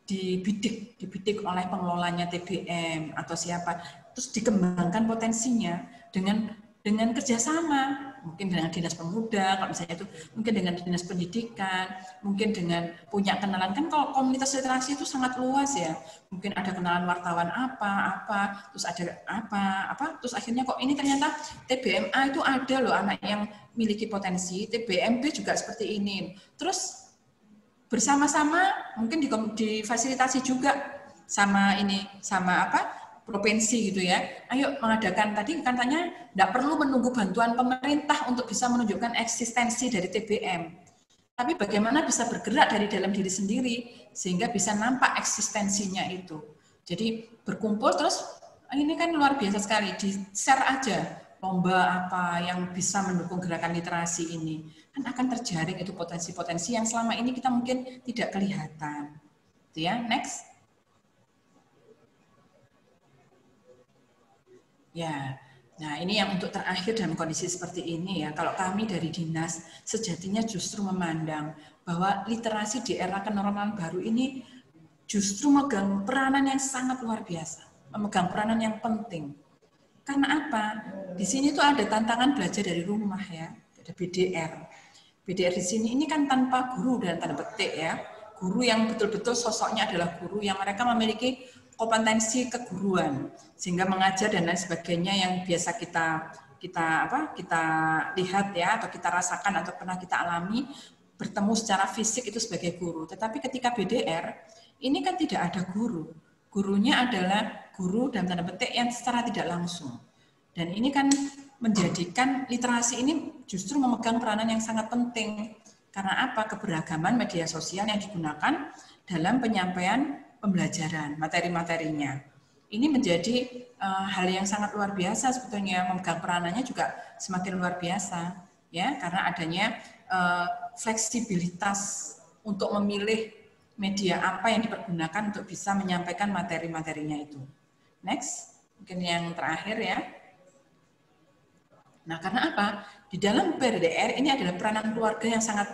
dibidik oleh pengelolanya TBM atau siapa terus dikembangkan potensinya dengan kerjasama, mungkin dengan dinas pemuda, kalau misalnya itu mungkin dengan dinas pendidikan, mungkin dengan punya kenalan kan kalau komunitas literasi itu sangat luas ya, mungkin ada kenalan wartawan apa, terus ada apa, terus akhirnya kok ini ternyata TBMA itu ada loh anak yang memiliki potensi, TBMB juga seperti ini, terus bersama-sama mungkin difasilitasi juga sama provinsi gitu ya. Ayo mengadakan tadi katanya tidak perlu menunggu bantuan pemerintah untuk bisa menunjukkan eksistensi dari TBM. Tapi bagaimana bisa bergerak dari dalam diri sendiri sehingga bisa nampak eksistensinya itu. Jadi berkumpul terus ini kan luar biasa sekali di-share aja lomba apa yang bisa mendukung gerakan literasi ini. Kan akan terjaring itu potensi-potensi yang selama ini kita mungkin tidak kelihatan. Itu ya, next. Ya, nah ini yang untuk terakhir dalam kondisi seperti ini ya, kalau kami dari dinas sejatinya justru memandang bahwa literasi di era kenormalan baru ini justru memegang peranan yang sangat luar biasa, memegang peranan yang penting. Karena apa? Di sini tuh ada tantangan belajar dari rumah ya, ada BDR. BDR di sini ini kan tanpa guru dan tanda petik ya, guru yang betul-betul sosoknya adalah guru yang mereka memiliki kompetensi keguruan sehingga mengajar dan lain sebagainya yang biasa kita lihat ya atau kita rasakan atau pernah kita alami bertemu secara fisik itu sebagai guru. Tetapi ketika BDR ini kan tidak ada guru. Gurunya adalah guru dalam tanda petik yang secara tidak langsung. Dan ini kan menjadikan literasi ini justru memegang peranan yang sangat penting. Karena apa? Keberagaman media sosial yang digunakan dalam penyampaian pembelajaran, materi-materinya. Ini menjadi hal yang sangat luar biasa sebetulnya, memegang peranannya juga semakin luar biasa, ya, karena adanya fleksibilitas untuk memilih media apa yang dipergunakan untuk bisa menyampaikan materi-materinya itu. Next, mungkin yang terakhir ya. Nah, karena apa? Di dalam PRDR ini adalah peranan keluarga yang sangat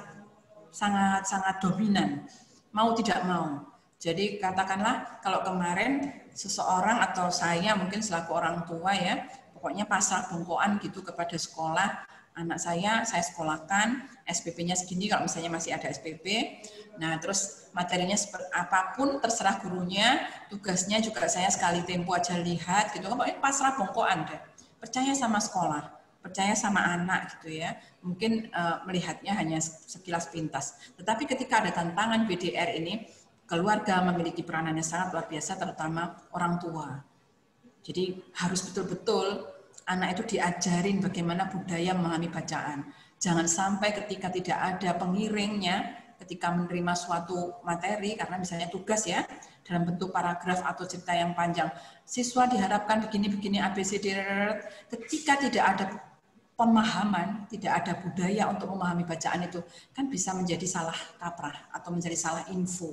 sangat dominan, mau tidak mau. Jadi katakanlah kalau kemarin seseorang atau saya mungkin selaku orang tua ya, pokoknya pasrah bongkoan gitu kepada sekolah, anak saya sekolahkan, SPP-nya segini kalau misalnya masih ada SPP, nah terus materinya seperti apapun terserah gurunya, tugasnya juga saya sekali tempo aja lihat gitu, pokoknya pasrah bongkoan deh, percaya sama sekolah, percaya sama anak gitu ya, mungkin melihatnya hanya sekilas pintas, tetapi ketika ada tantangan BDR ini, keluarga memiliki peranannya sangat luar biasa, terutama orang tua. Jadi harus betul-betul anak itu diajarin bagaimana budaya memahami bacaan. Jangan sampai ketika tidak ada pengiringnya, ketika menerima suatu materi, karena misalnya tugas ya, dalam bentuk paragraf atau cerita yang panjang, siswa diharapkan begini-begini ABCD, ketika tidak ada pemahaman, tidak ada budaya untuk memahami bacaan itu, kan bisa menjadi salah kaprah atau menjadi salah info.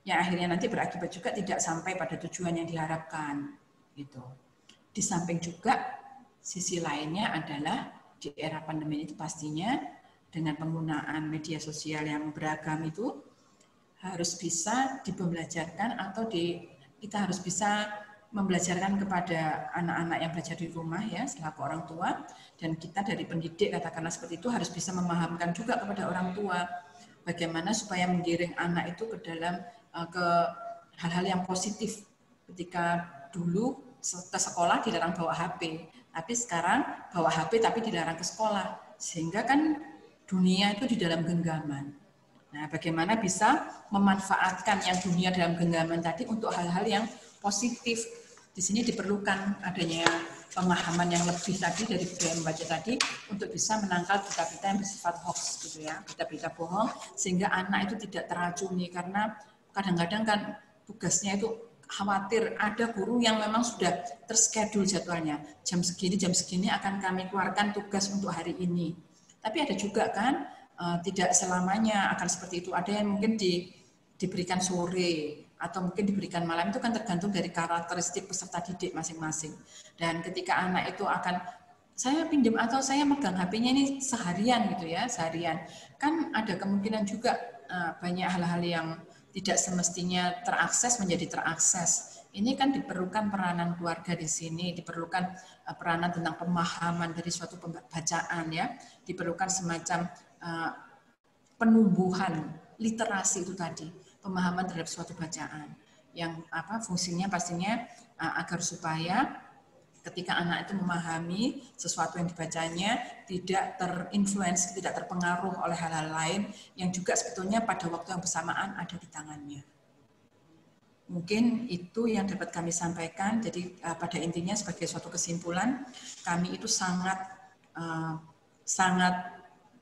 Yang akhirnya nanti berakibat juga tidak sampai pada tujuan yang diharapkan. Gitu. Di samping juga sisi lainnya adalah di era pandemi itu pastinya dengan penggunaan media sosial yang beragam itu harus bisa dipembelajarkan atau kita harus bisa membelajarkan kepada anak-anak yang belajar di rumah ya selaku orang tua, dan kita dari pendidik katakanlah seperti itu harus bisa memahamkan juga kepada orang tua bagaimana supaya menggiring anak itu ke dalam ke hal-hal yang positif. Ketika dulu ke sekolah dilarang bawa HP, tapi sekarang bawa HP tapi dilarang ke sekolah, sehingga kan dunia itu di dalam genggaman. Nah, bagaimana bisa memanfaatkan yang dunia dalam genggaman tadi untuk hal-hal yang positif. Di sini diperlukan adanya pemahaman yang lebih tadi dari budaya membaca tadi untuk bisa menangkal berita-berita yang bersifat hoax gitu ya, berita-berita bohong, sehingga anak itu tidak teracuni, karena kadang-kadang kan tugasnya itu khawatir ada guru yang memang sudah terschedule jadwalnya, jam segini akan kami keluarkan tugas untuk hari ini. Tapi ada juga kan tidak selamanya akan seperti itu, ada yang mungkin diberikan sore atau mungkin diberikan malam, itu kan tergantung dari karakteristik peserta didik masing-masing. Dan ketika anak itu akan saya pinjam atau saya megang HP-nya ini seharian gitu ya, seharian, kan ada kemungkinan juga banyak hal-hal yang tidak semestinya terakses menjadi terakses. Ini kan diperlukan peranan keluarga di sini, diperlukan peranan tentang pemahaman dari suatu pembacaan ya, diperlukan semacam penumbuhan literasi itu tadi, pemahaman terhadap suatu bacaan yang fungsinya pastinya agar supaya ketika anak itu memahami sesuatu yang dibacanya tidak terinfluence, tidak terpengaruh oleh hal-hal lain yang juga sebetulnya pada waktu yang bersamaan ada di tangannya. Mungkin itu yang dapat kami sampaikan. Jadi pada intinya sebagai suatu kesimpulan, kami itu sangat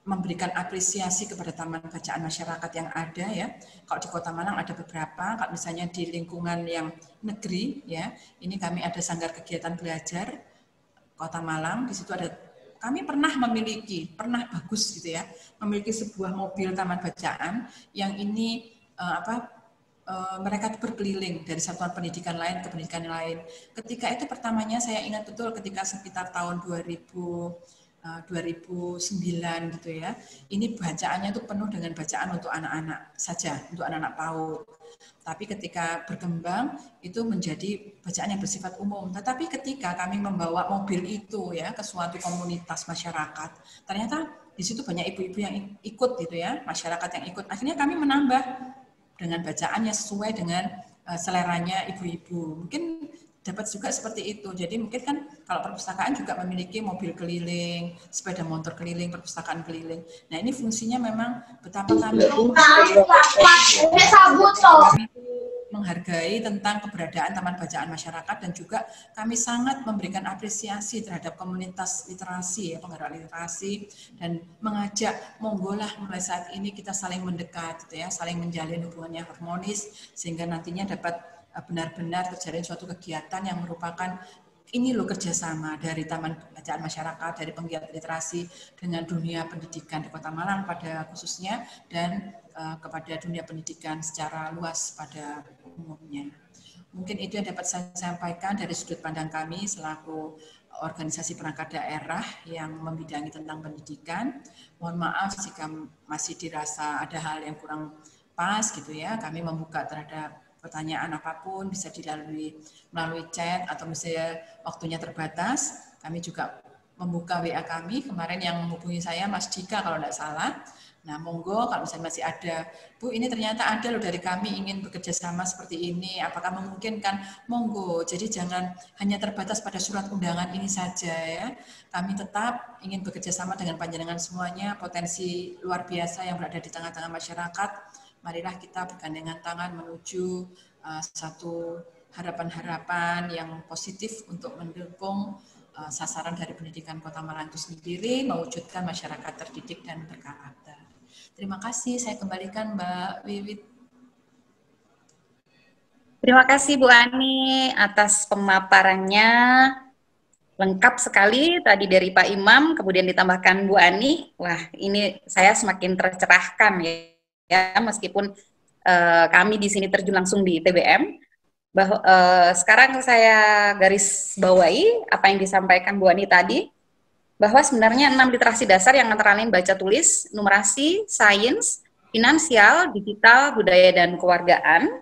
memberikan apresiasi kepada Taman Bacaan Masyarakat yang ada ya. Kalau di Kota Malang ada beberapa, kalau misalnya di lingkungan yang negeri ya, ini kami ada Sanggar Kegiatan Belajar Kota Malang, di situ ada kami pernah bagus gitu ya, memiliki sebuah mobil taman bacaan yang ini mereka berkeliling dari satuan pendidikan lain ke pendidikan lain. Ketika itu pertamanya saya ingat betul ketika sekitar tahun 2009 gitu ya. Ini bacaannya itu penuh dengan bacaan untuk anak-anak saja, untuk anak-anak PAUD. Tapi ketika berkembang itu menjadi bacaan yang bersifat umum. Tetapi ketika kami membawa mobil itu ya ke suatu komunitas masyarakat, ternyata di situ banyak ibu-ibu yang ikut gitu ya, masyarakat yang ikut. Akhirnya kami menambah dengan bacaan yang sesuai dengan seleranya ibu-ibu. Mungkin dapat juga seperti itu. Jadi mungkin kan kalau perpustakaan juga memiliki mobil keliling, sepeda motor keliling, perpustakaan keliling. Nah ini fungsinya memang betapa kami menghargai tentang keberadaan Taman Bacaan Masyarakat, dan juga kami sangat memberikan apresiasi terhadap komunitas literasi, ya, penggerak literasi, dan mengajak monggolah mulai saat ini kita saling mendekat, gitu ya, saling menjalin hubungan yang harmonis sehingga nantinya dapat benar-benar terjalin suatu kegiatan yang merupakan ini loh kerjasama dari Taman Bacaan Masyarakat, dari penggiat literasi dengan dunia pendidikan di Kota Malang pada khususnya, dan kepada dunia pendidikan secara luas pada umumnya. Mungkin itu yang dapat saya sampaikan dari sudut pandang kami selaku organisasi perangkat daerah yang membidangi tentang pendidikan. Mohon maaf jika masih dirasa ada hal yang kurang pas gitu ya. Kami membuka terhadap pertanyaan apapun, bisa dilalui melalui chat atau misalnya waktunya terbatas. Kami juga membuka WA kami. Kemarin yang menghubungi saya Mas Dika kalau tidak salah. Nah, monggo kalau misalnya masih ada, Bu, ini ternyata ada loh dari kami ingin bekerja sama seperti ini, apakah memungkinkan? Monggo, jadi jangan hanya terbatas pada surat undangan ini saja ya. Kami tetap ingin bekerja sama dengan panjenengan semuanya, potensi luar biasa yang berada di tengah-tengah masyarakat. Marilah kita bergandengan tangan menuju satu harapan-harapan yang positif untuk mendukung sasaran dari pendidikan Kota Malang itu sendiri, mewujudkan masyarakat terdidik dan berkarakter. Terima kasih, saya kembalikan Mbak Wiwit. Terima kasih Bu Ani atas pemaparannya, lengkap sekali tadi dari Pak Imam, kemudian ditambahkan Bu Ani. Wah, ini saya semakin tercerahkan ya, meskipun kami di sini terjun langsung di TBM. Sekarang saya garis bawahi apa yang disampaikan Bu Ani tadi, bahwa sebenarnya 6 literasi dasar yang antara lain baca tulis, numerasi, sains, finansial, digital, budaya, dan kewargaan.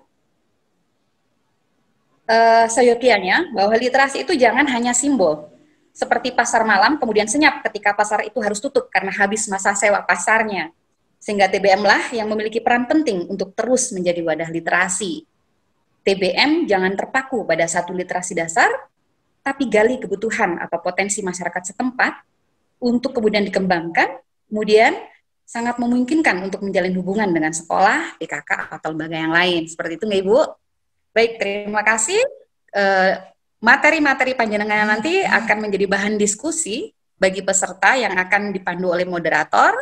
Seyogianya bahwa literasi itu jangan hanya simbol, seperti pasar malam kemudian senyap ketika pasar itu harus tutup karena habis masa sewa pasarnya, sehingga TBM lah yang memiliki peran penting untuk terus menjadi wadah literasi. TBM jangan terpaku pada satu literasi dasar, tapi gali kebutuhan atau potensi masyarakat setempat untuk kemudian dikembangkan, kemudian sangat memungkinkan untuk menjalin hubungan dengan sekolah, PKK, atau lembaga yang lain. Seperti itu nggak Ibu? Baik, terima kasih. Materi-materi panjenengan nanti akan menjadi bahan diskusi bagi peserta yang akan dipandu oleh moderator.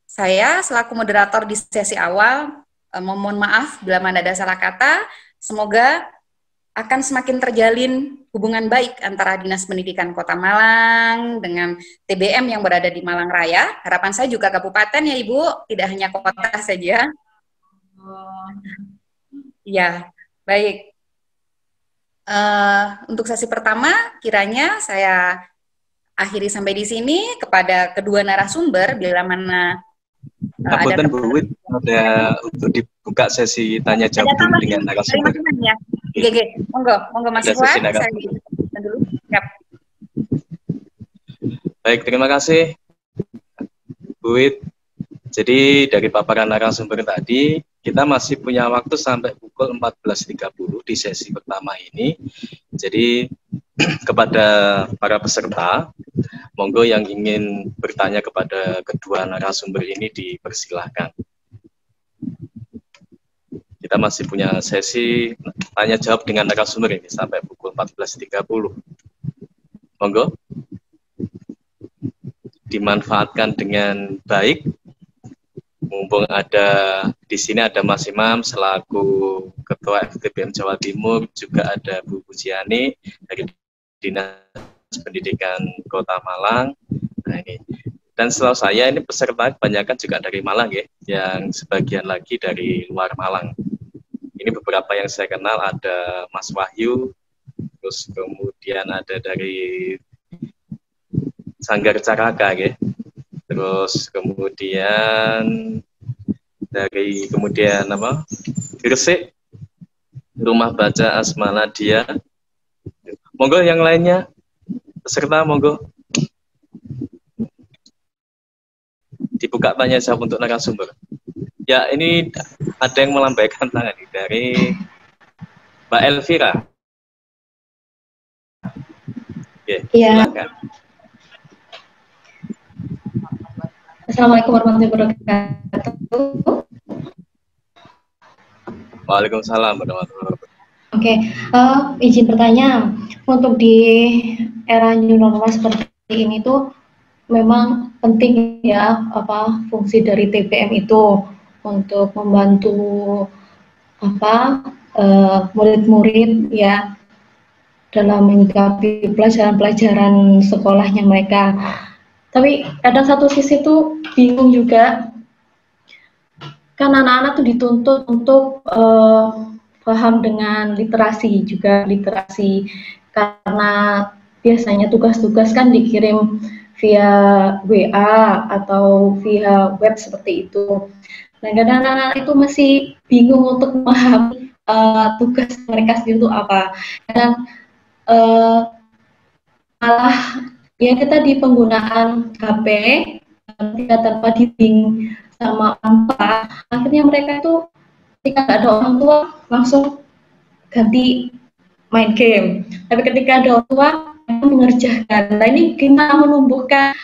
Saya selaku moderator di sesi awal, mohon maaf bila mana ada salah kata. Semoga akan semakin terjalin hubungan baik antara Dinas Pendidikan Kota Malang dengan TBM yang berada di Malang Raya. Harapan saya juga kabupaten ya Ibu, tidak hanya kota saja. Ya, baik. Untuk sesi pertama, kiranya saya akhiri sampai di sini. Kepada kedua narasumber, bila mana ada untuk dibuka sesi tanya jawab dulu dengan narasumber. Ya. Monggo Mas Fuad, saya dulu. Siap. Baik, terima kasih Bu Wit. Jadi dari paparan narasumber tadi, kita masih punya waktu sampai pukul 14.30 di sesi pertama ini. Jadi kepada para peserta, monggo yang ingin bertanya kepada kedua narasumber ini dipersilahkan. Kita masih punya sesi tanya jawab dengan narasumber ini sampai pukul 14.30. Monggo dimanfaatkan dengan baik. Mumpung ada di sini ada Mas Imam selaku Ketua FTBM Jawa Timur, juga ada Bu Pujiani dari Dinas Pendidikan Kota Malang. Nah, ini. Dan selalu saya ini peserta kebanyakan juga dari Malang ya, yang sebagian lagi dari luar Malang. Ini beberapa yang saya kenal, ada Mas Wahyu, terus kemudian ada dari Sanggar Caraka ya. Terus kemudian dari Gresik, Rumah Baca Asma Nadia. Monggo yang lainnya peserta, monggo dibuka tanya jawab untuk narasumber. Ya, ini ada yang melambaikan tangan dari Mbak Elvira. Oke, silakan. Assalamualaikum warahmatullahi wabarakatuh. Waalaikumsalam warahmatullahi wabarakatuh. Oke, izin bertanya, untuk di era new normal seperti ini tuh memang penting ya fungsi dari TBM itu untuk membantu murid-murid ya dalam mengikuti pelajaran-pelajaran sekolahnya mereka. Tapi ada satu sisi tuh bingung juga, kan anak-anak tuh dituntut untuk paham dengan literasi karena biasanya tugas-tugas kan dikirim via WA atau via web seperti itu. Nah, kadang anak-anak itu masih bingung untuk memahami tugas mereka sendiri itu apa. Kadang malah ya kita di penggunaan HP tidak tanpa dibimbing sama orang tua, akhirnya mereka itu ketika nggak ada orang tua langsung ganti main game. Tapi ketika ada orang tua mengerjakan. Nah, ini gimana menumbuhkan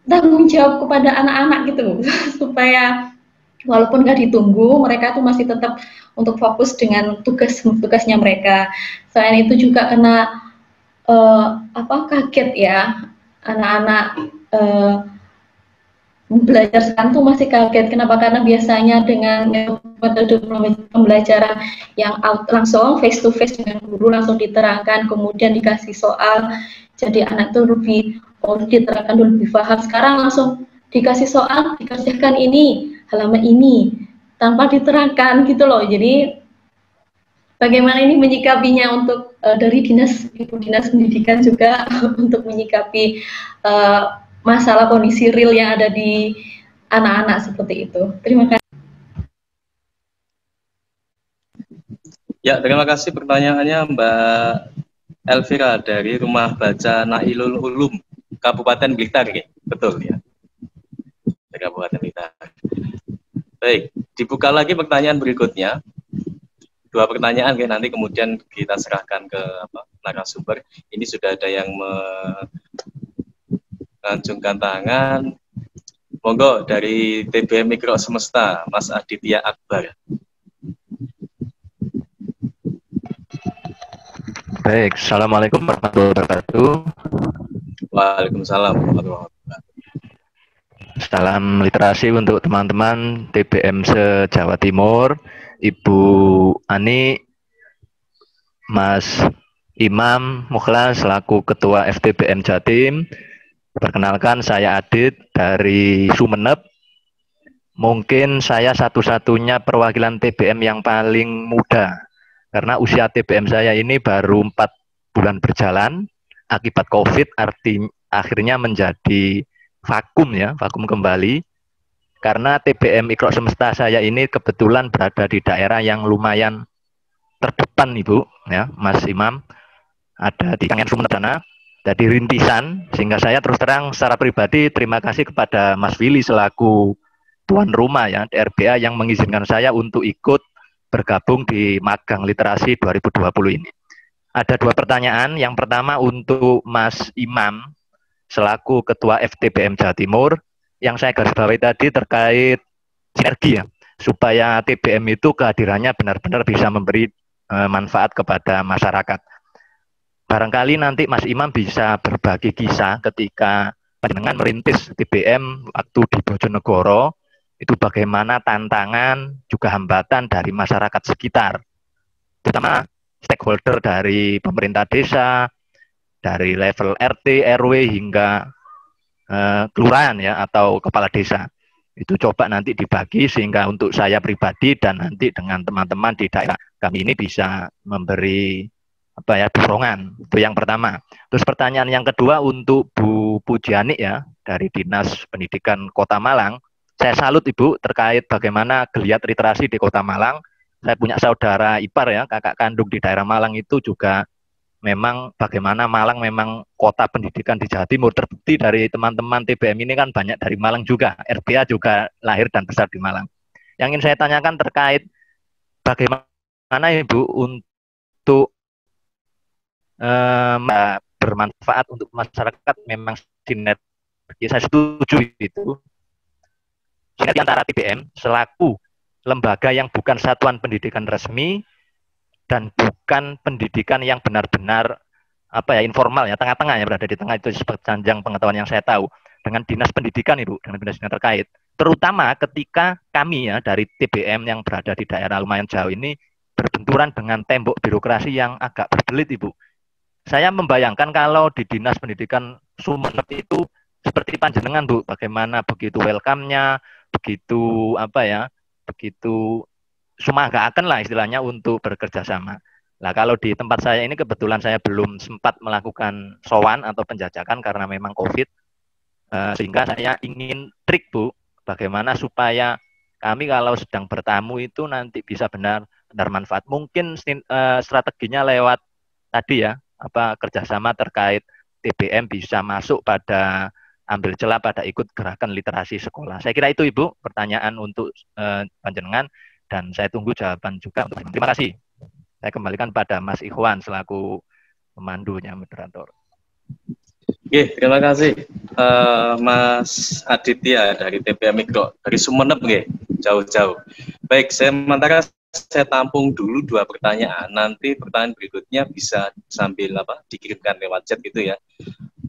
tanggung jawab kepada anak-anak gitu supaya walaupun nggak ditunggu, mereka tuh masih tetap untuk fokus dengan tugas-tugasnya mereka. Selain itu juga kena kaget ya, anak-anak belajar sekarang tuh masih kaget. Kenapa? Karena biasanya dengan metode pembelajaran yang langsung face to face dengan guru langsung diterangkan, kemudian dikasih soal, jadi anak tuh lebih diterangkan lebih paham. Sekarang langsung dikasih soal, dikerjakan ini, halaman ini, tanpa diterangkan gitu loh. Jadi bagaimana ini menyikapinya untuk dari Ibu Dinas Pendidikan juga untuk menyikapi masalah kondisi real yang ada di anak-anak seperti itu. Terima kasih. Ya, terima kasih pertanyaannya Mbak Elvira dari Rumah Baca Nailul Ulum, Kabupaten Blitar, betul ya? Dari Kabupaten Blitar. Baik, dibuka lagi pertanyaan berikutnya. 2 pertanyaan nanti kemudian kita serahkan ke narasumber. Ini sudah ada yang mengacungkan tangan. Monggo dari TBM Mikro Semesta, Mas Aditya Akbar. Baik, Assalamualaikum warahmatullahi wabarakatuh. Waalaikumsalam warahmatullahi wabarakatuh. Salam literasi untuk teman-teman TBM se-Jawa Timur, Ibu Ani, Mas Imam Mukhlas selaku Ketua FTBM Jatim. Perkenalkan, saya Adit dari Sumeneb. Mungkin saya satu-satunya perwakilan TBM yang paling muda, karena usia TBM saya ini baru 4 bulan berjalan. Akibat COVID, akhirnya menjadi vakum kembali. Karena TBM Mikro Semesta saya ini kebetulan berada di daerah yang lumayan terdepan, Ibu, ya, Mas Imam. Ada di Kangen Sumeneb sana. Jadi rintisan, sehingga saya terus terang secara pribadi terima kasih kepada Mas Willy selaku tuan rumah ya di RBA yang mengizinkan saya untuk ikut bergabung di magang literasi 2020 ini. Ada 2 pertanyaan. Yang pertama untuk Mas Imam selaku Ketua FTBM Jawa Timur, yang saya garis bawahi tadi terkait sinergi ya, supaya TBM itu kehadirannya benar-benar bisa memberi manfaat kepada masyarakat. Barangkali nanti Mas Imam bisa berbagi kisah ketika dengan merintis TBM waktu di Bojonegoro, itu bagaimana tantangan juga hambatan dari masyarakat sekitar, terutama stakeholder dari pemerintah desa, dari level RT, RW hingga kelurahan ya atau kepala desa. Itu coba nanti dibagi sehingga untuk saya pribadi dan nanti dengan teman-teman di daerah kami ini bisa memberi dorongan. Itu yang pertama. Terus pertanyaan yang kedua untuk Bu Pujiani ya dari Dinas Pendidikan Kota Malang. Saya salut Ibu terkait bagaimana geliat literasi di Kota Malang. Saya punya saudara ipar ya, kakak kandung di daerah Malang itu juga memang bagaimana Malang memang kota pendidikan di Jawa Timur. Terbukti dari teman-teman TBM ini kan banyak dari Malang juga. RBA juga lahir dan besar di Malang. Yang ingin saya tanyakan terkait bagaimana Ibu untuk bermanfaat untuk masyarakat, memang sinergi. Saya setuju itu. Sinergi antara TBM selaku lembaga yang bukan satuan pendidikan resmi dan bukan pendidikan yang benar-benar informal ya, tengah-tengah ya, berada di tengah, itu sepanjang pengetahuan yang saya tahu, dengan dinas pendidikan Ibu, dengan dinas yang terkait. Terutama ketika kami ya dari TBM yang berada di daerah lumayan jauh ini berbenturan dengan tembok birokrasi yang agak berbelit Ibu. Saya membayangkan kalau di Dinas Pendidikan Sumeneb itu seperti panjenengan Bu, bagaimana begitu welcome-nya, begitu begitu semanggakan lah istilahnya untuk bekerja sama. Nah, kalau di tempat saya ini kebetulan saya belum sempat melakukan sowan atau penjajakan karena memang COVID, sehingga saya ingin trik, Bu, bagaimana supaya kami kalau sedang bertamu itu nanti bisa benar-benar manfaat. Mungkin strateginya lewat tadi ya, kerjasama terkait TBM bisa masuk pada ambil celah pada ikut gerakan literasi sekolah. Saya kira itu, Ibu, pertanyaan untuk panjenengan, dan saya tunggu jawaban juga. Terima kasih. Saya kembalikan pada Mas Ikhwan selaku pemandunya, moderator. Oke, terima kasih Mas Aditya dari TPM Mikro, dari Sumeneb, jauh-jauh. Baik, sementara saya tampung dulu 2 pertanyaan. Nanti pertanyaan berikutnya bisa sambil dikirimkan lewat chat gitu ya.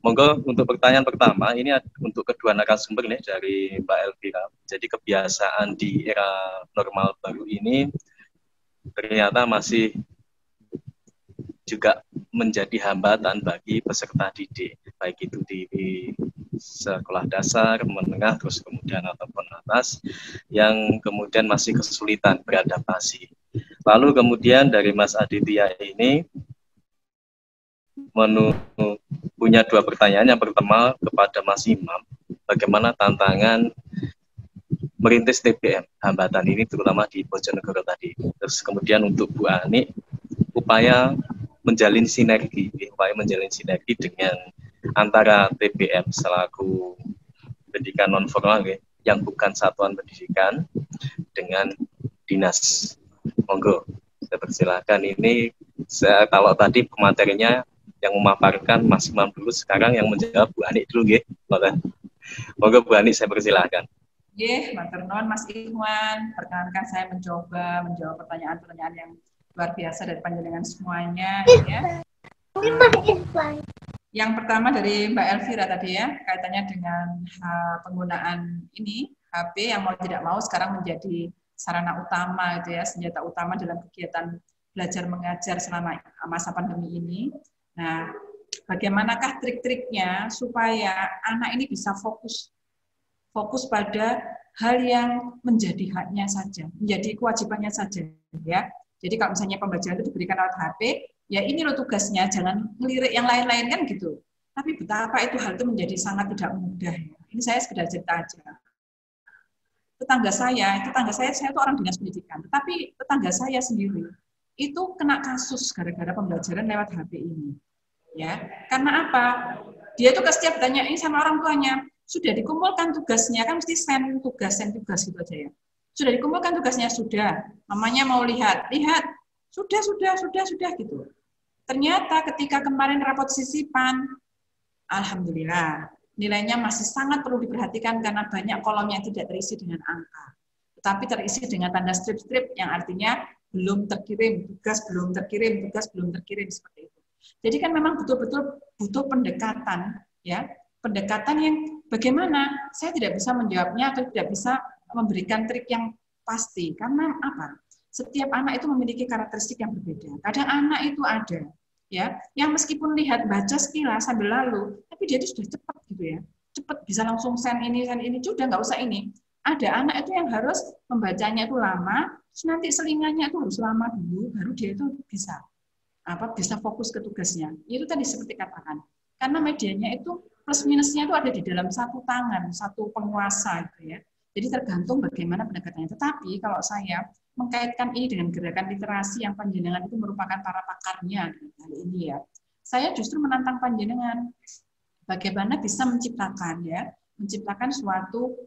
Monggo untuk pertanyaan pertama, ini untuk kedua narasumber nih dari Mbak Elvira. Jadi kebiasaan di era normal baru ini ternyata masih juga menjadi hambatan bagi peserta didik, baik itu di sekolah dasar, menengah, terus kemudian ataupun atas, yang kemudian masih kesulitan beradaptasi. Lalu kemudian dari Mas Aditya ini punya 2 pertanyaan. Yang pertama kepada Mas Imam, bagaimana tantangan merintis TBM, hambatan ini terutama di Bojonegoro tadi. Terus kemudian untuk Bu Ani, upaya menjalin sinergi dengan antara TBM selaku pendidikan non formal yang bukan satuan pendidikan dengan dinas. Monggo, saya persilakan. Ini kalau tadi pematerinya yang memaparkan Mas Imam dulu, sekarang yang menjawab Bu Ani dulu nggih. Monggo Bu Ani, saya persilakan. Matur nuwun Mas Ikhwan. Perkenankan saya mencoba menjawab pertanyaan-pertanyaan yang luar biasa dari panjenengan semuanya ya. Yang pertama dari Mbak Elvira tadi ya, kaitannya dengan penggunaan ini HP yang mau tidak mau sekarang menjadi sarana utama gitu ya, senjata utama dalam kegiatan belajar mengajar selama masa pandemi ini. Nah, bagaimanakah trik-triknya supaya anak ini bisa fokus pada hal yang menjadi haknya saja, menjadi kewajibannya saja ya. Jadi kalau misalnya pembelajaran itu diberikan lewat HP, ya ini loh tugasnya, jangan ngelirik yang lain-lain kan gitu. Tapi betapa itu hal itu menjadi sangat tidak mudah ya. Ini saya sekedar cerita aja. Tetangga saya itu orang dinas pendidikan, tetapi tetangga saya sendiri itu kena kasus gara-gara pembelajaran lewat HP ini. Ya, karena apa? Dia tuh setiap ditanyain sama orang tuanya, sudah dikumpulkan tugasnya, kan mesti send tugas gitu aja ya. Sudah dikumpulkan tugasnya, sudah. Mamanya mau lihat, sudah gitu. Ternyata ketika kemarin rapot sisipan, alhamdulillah, nilainya masih sangat perlu diperhatikan karena banyak kolomnya tidak terisi dengan angka. Tetapi terisi dengan tanda strip-strip yang artinya belum terkirim, tugas belum terkirim, seperti itu. Jadi kan memang betul-betul butuh pendekatan, ya. Pendekatan yang bagaimana saya tidak bisa menjawabnya atau tidak bisa memberikan trik yang pasti. Karena apa? Setiap anak itu memiliki karakteristik yang berbeda. Kadang anak itu ada, ya, yang meskipun baca sekilas sambil lalu, tapi dia itu sudah cepat gitu ya. Cepat bisa langsung send ini, sudah nggak usah ini. Ada anak itu yang harus membacanya itu lama, terus nanti selingannya itu harus lama dulu, baru dia itu bisa fokus ke tugasnya. Itu tadi seperti katakan. Karena medianya itu plus minusnya itu ada di dalam satu tangan, satu penguasa gitu ya. Jadi tergantung bagaimana pendekatannya. Tetapi kalau saya mengkaitkan ini dengan gerakan literasi yang panjenengan itu merupakan para pakarnya dalam hal ini ya. Saya justru menantang panjenengan bagaimana bisa menciptakan suatu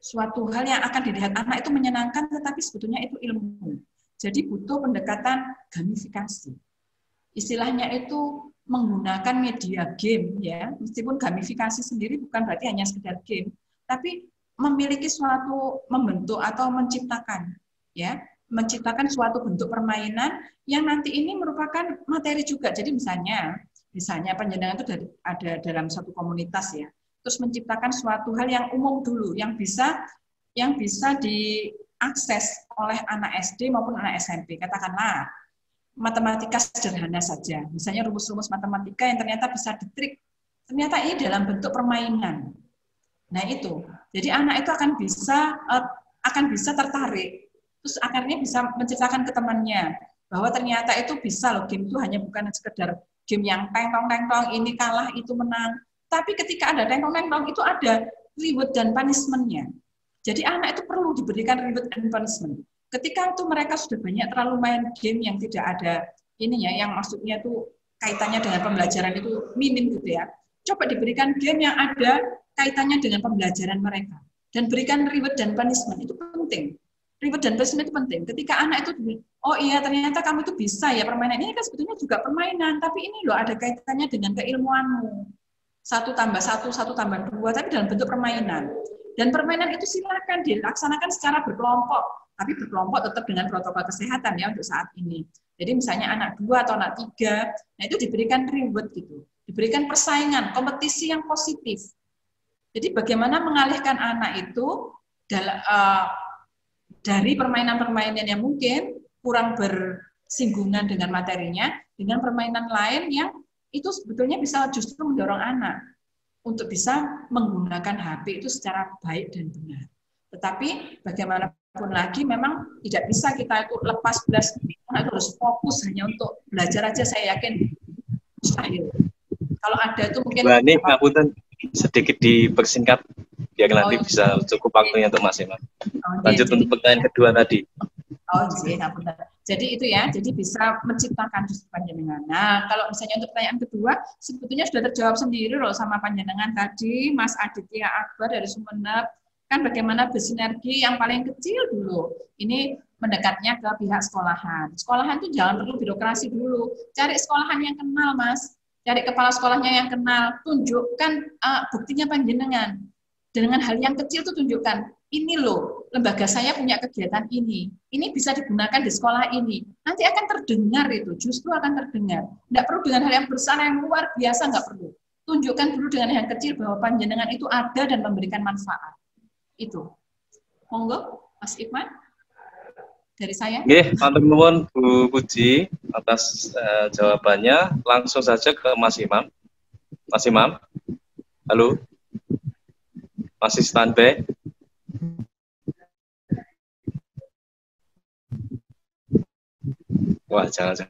suatu hal yang akan dilihat anak itu menyenangkan, tetapi sebetulnya itu ilmu. Jadi butuh pendekatan gamifikasi. Istilahnya itu menggunakan media game ya, meskipun gamifikasi sendiri bukan berarti hanya sekedar game, tapi memiliki suatu membentuk atau menciptakan menciptakan suatu bentuk permainan yang nanti ini merupakan materi juga. Jadi misalnya panjenengan itu ada dalam satu komunitas ya, terus menciptakan suatu hal yang umum dulu, yang bisa diakses oleh anak SD maupun anak SMP. Katakanlah matematika sederhana saja, misalnya rumus-rumus matematika yang ternyata bisa ditrik, ternyata ini dalam bentuk permainan. Nah itu, jadi anak itu akan bisa tertarik, terus akhirnya bisa menceritakan ke temannya, bahwa ternyata itu bisa loh, game itu hanya bukan sekedar game yang teng-tong, ini kalah, itu menang. Tapi ketika ada teng-tong itu ada reward dan punishment-nya. Jadi anak itu perlu diberikan reward and punishment. Ketika itu mereka sudah banyak terlalu main game yang tidak ada ininya, yang maksudnya itu kaitannya dengan pembelajaran itu minim gitu ya. Coba diberikan game yang ada kaitannya dengan pembelajaran mereka. Dan berikan reward dan punishment, itu penting. Reward dan punishment itu penting. Ketika anak itu, oh iya ternyata kamu itu bisa ya permainan ini kan sebetulnya juga permainan, tapi ini loh ada kaitannya dengan keilmuanmu. 1 tambah 1, 1 tambah 2, tapi dalam bentuk permainan. Dan permainan itu silakan dilaksanakan secara berkelompok, tapi berkelompok tetap dengan protokol kesehatan ya untuk saat ini. Jadi misalnya anak 2 atau anak 3, nah itu diberikan reward gitu. Diberikan persaingan, kompetisi yang positif. Jadi bagaimana mengalihkan anak itu dari permainan-permainan yang mungkin kurang bersinggungan dengan materinya, dengan permainan lain yang itu sebetulnya bisa justru mendorong anak untuk bisa menggunakan HP itu secara baik dan benar. Tetapi bagaimanapun lagi memang tidak bisa kita itu lepas belas, anak itu harus fokus hanya untuk belajar aja, saya yakin mustahil. Kalau ada itu mungkin... Mbak Ani, ngapunten sedikit dipersingkat biar nanti bisa cukup waktunya untuk Mas Imam. Lanjut untuk pertanyaan kedua tadi. Oh iya, ngapunten. Jadi itu ya, jadi bisa menciptakan justru panjenengan. Nah, kalau misalnya untuk pertanyaan kedua, sebetulnya sudah terjawab sendiri loh sama panjenengan tadi, Mas Aditya Akbar dari Sumeneb, kan bagaimana bersinergi yang paling kecil dulu. Ini mendekatnya ke pihak sekolahan. Sekolahan itu jangan perlu birokrasi dulu, cari sekolahan yang kenal, Mas. Cari kepala sekolahnya yang kenal, tunjukkan buktinya panjenengan. Dengan hal yang kecil tuh tunjukkan, ini loh, lembaga saya punya kegiatan ini bisa digunakan di sekolah ini. Nanti akan terdengar itu, justru akan terdengar. Tidak perlu dengan hal yang besar, yang luar biasa, nggak perlu. Tunjukkan dulu dengan yang kecil bahwa panjenengan itu ada dan memberikan manfaat. Itu. Monggo, Mas Iqman, dari saya. Oke, matur nuwun Bu Puji atas jawabannya. Langsung saja ke Mas Imam. Mas Imam, halo, masih standby? Wah, jangan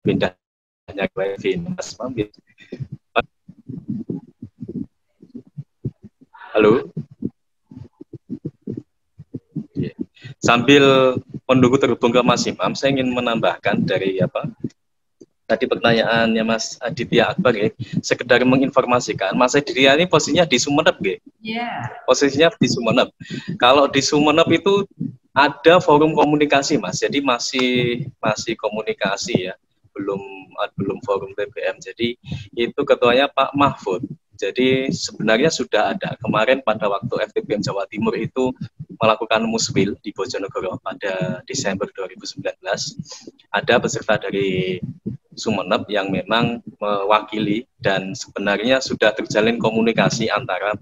pindahnya ke wifi, Mas Imam. Halo. Sambil menunggu terhubung ke Mas Imam, saya ingin menambahkan dari tadi pertanyaannya Mas Aditya Akbar ya, sekedar menginformasikan Mas Aditya ini posisinya di Sumeneb ya. Posisinya di Sumeneb. Kalau di Sumeneb itu ada forum komunikasi Mas, jadi masih komunikasi ya, belum forum TBM. Jadi itu ketuanya Pak Mahfud. Jadi sebenarnya sudah ada kemarin pada waktu FTBM Jawa Timur itu melakukan muswil di Bojonegoro pada Desember 2019. Ada peserta dari Sumeneb yang memang mewakili dan sebenarnya sudah terjalin komunikasi antara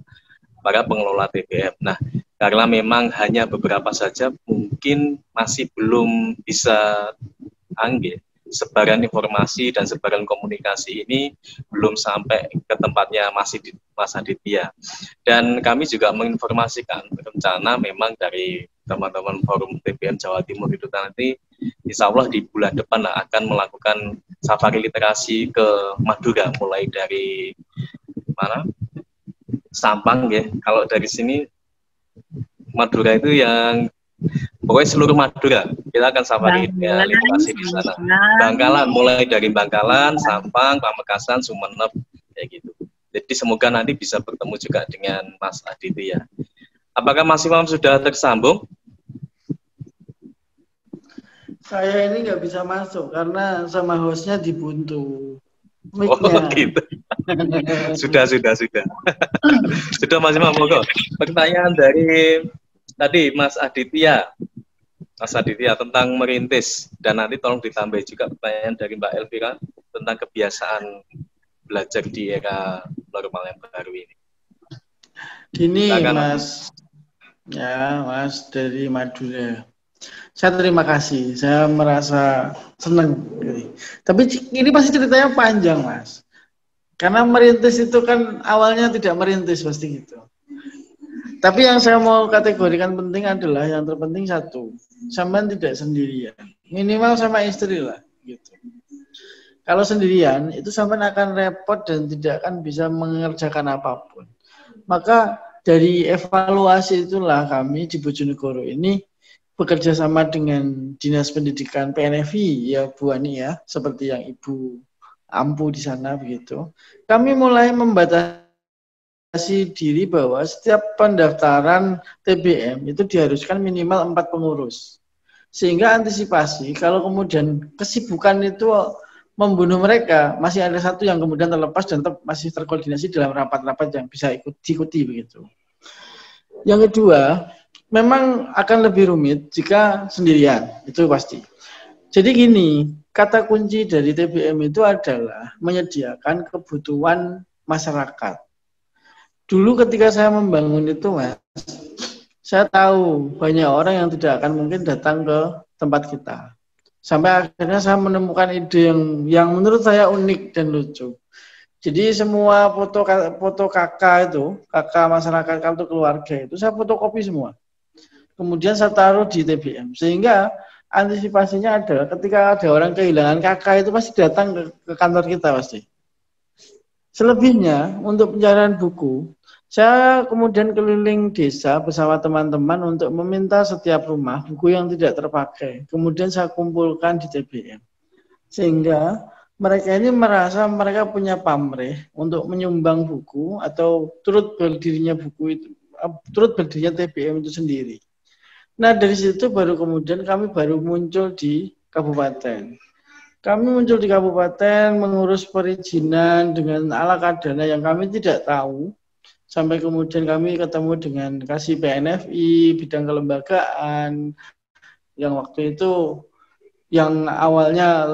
para pengelola TBM. Nah, karena memang hanya beberapa saja mungkin masih belum bisa sebaran informasi dan sebaran komunikasi ini belum sampai ke tempatnya Mas Aditya. Dan kami juga menginformasikan rencana memang dari teman-teman forum TBM Jawa Timur itu nanti insya Allah di bulan depan akan melakukan safari literasi ke Madura, mulai dari mana? Sampang ya. Kalau dari sini Madura itu yang pokoknya seluruh Madura kita akan safari literasi di sana. Bangkalan, mulai dari Bangkalan, Sampang, Pamekasan, Sumeneb, kayak gitu. Jadi semoga nanti bisa bertemu juga dengan Mas Aditya. Apakah Mas Imam sudah tersambung? Saya ini nggak bisa masuk karena sama hostnya dibuntu. Oh gitu. Sudah. Sudah Mas Imam, monggo. Pertanyaan dari tadi Mas Aditya tentang merintis, dan nanti tolong ditambah juga pertanyaan dari Mbak Elvira tentang kebiasaan belajar di era normal yang baru ini. Gini Mas, ya Mas dari Madura. Saya terima kasih, saya merasa senang. Tapi ini pasti ceritanya panjang Mas. Karena merintis itu kan awalnya tidak merintis pasti gitu. Tapi yang saya mau kategorikan penting adalah yang terpenting satu, sampean tidak sendirian. Minimal sama istri lah, gitu. Kalau sendirian itu sampean akan repot dan tidak akan bisa mengerjakan apapun. Maka dari evaluasi itulah kami di Bojonegoro ini bekerja sama dengan Dinas Pendidikan PNFI ya Bu Ani ya, seperti yang Ibu Ampu di sana begitu. Kami mulai membatasi diri bahwa setiap pendaftaran TBM itu diharuskan minimal 4 pengurus. Sehingga antisipasi kalau kemudian kesibukan itu membunuh mereka, masih ada satu yang kemudian terlepas dan masih terkoordinasi dalam rapat-rapat yang bisa diikuti begitu. Yang kedua, memang akan lebih rumit jika sendirian, itu pasti. Jadi gini, kata kunci dari TBM itu adalah menyediakan kebutuhan masyarakat. Dulu ketika saya membangun itu, Mas, saya tahu banyak orang yang tidak akan mungkin datang ke tempat kita. Sampai akhirnya saya menemukan ide yang menurut saya unik dan lucu. Jadi semua foto kakak itu, kakak masyarakat kartu keluarga itu saya fotokopi semua. Kemudian saya taruh di TBM. Sehingga antisipasinya adalah ketika ada orang kehilangan kakak itu pasti datang ke kantor kita pasti. Selebihnya untuk pencarian buku, saya kemudian keliling desa bersama teman-teman untuk meminta setiap rumah buku yang tidak terpakai. Kemudian saya kumpulkan di TBM. Sehingga mereka ini merasa mereka punya pamrih untuk menyumbang buku atau turut berdirinya TBM itu sendiri. Nah dari situ baru kemudian kami baru muncul di kabupaten. Kami muncul di kabupaten mengurus perizinan dengan ala kadana yang kami tidak tahu. Sampai kemudian kami ketemu dengan Kasih PNFI, bidang kelembagaan, yang waktu itu yang awalnya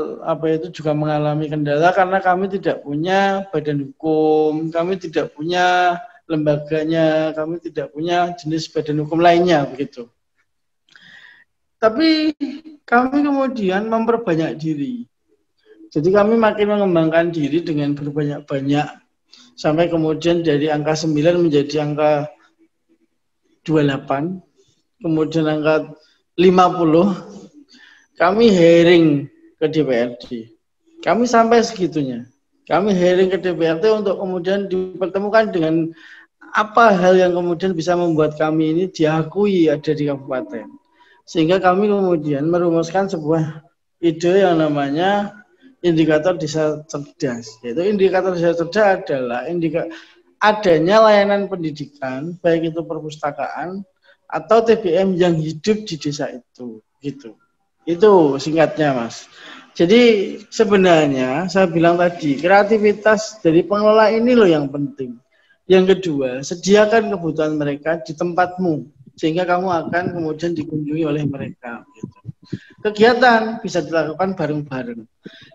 juga mengalami kendala karena kami tidak punya badan hukum, kami tidak punya lembaganya, kami tidak punya jenis badan hukum lainnya begitu. Tapi kami kemudian memperbanyak diri. Jadi kami makin mengembangkan diri dengan berbanyak-banyak sampai kemudian dari angka 9 menjadi angka 28, kemudian angka 50, kami hearing ke DPRD. Kami sampai segitunya. Kami hearing ke DPRD untuk kemudian dipertemukan dengan apa hal yang kemudian bisa membuat kami ini diakui ada di kabupaten. Sehingga kami kemudian merumuskan sebuah ide yang namanya indikator desa cerdas. Yaitu indikator desa cerdas adalah adanya layanan pendidikan, baik itu perpustakaan atau TBM yang hidup di desa itu, gitu. Itu singkatnya, Mas. Jadi sebenarnya saya bilang tadi kreativitas dari pengelola ini loh yang penting. Yang kedua, sediakan kebutuhan mereka di tempatmu sehingga kamu akan kemudian dikunjungi oleh mereka. Gitu. Kegiatan bisa dilakukan bareng-bareng.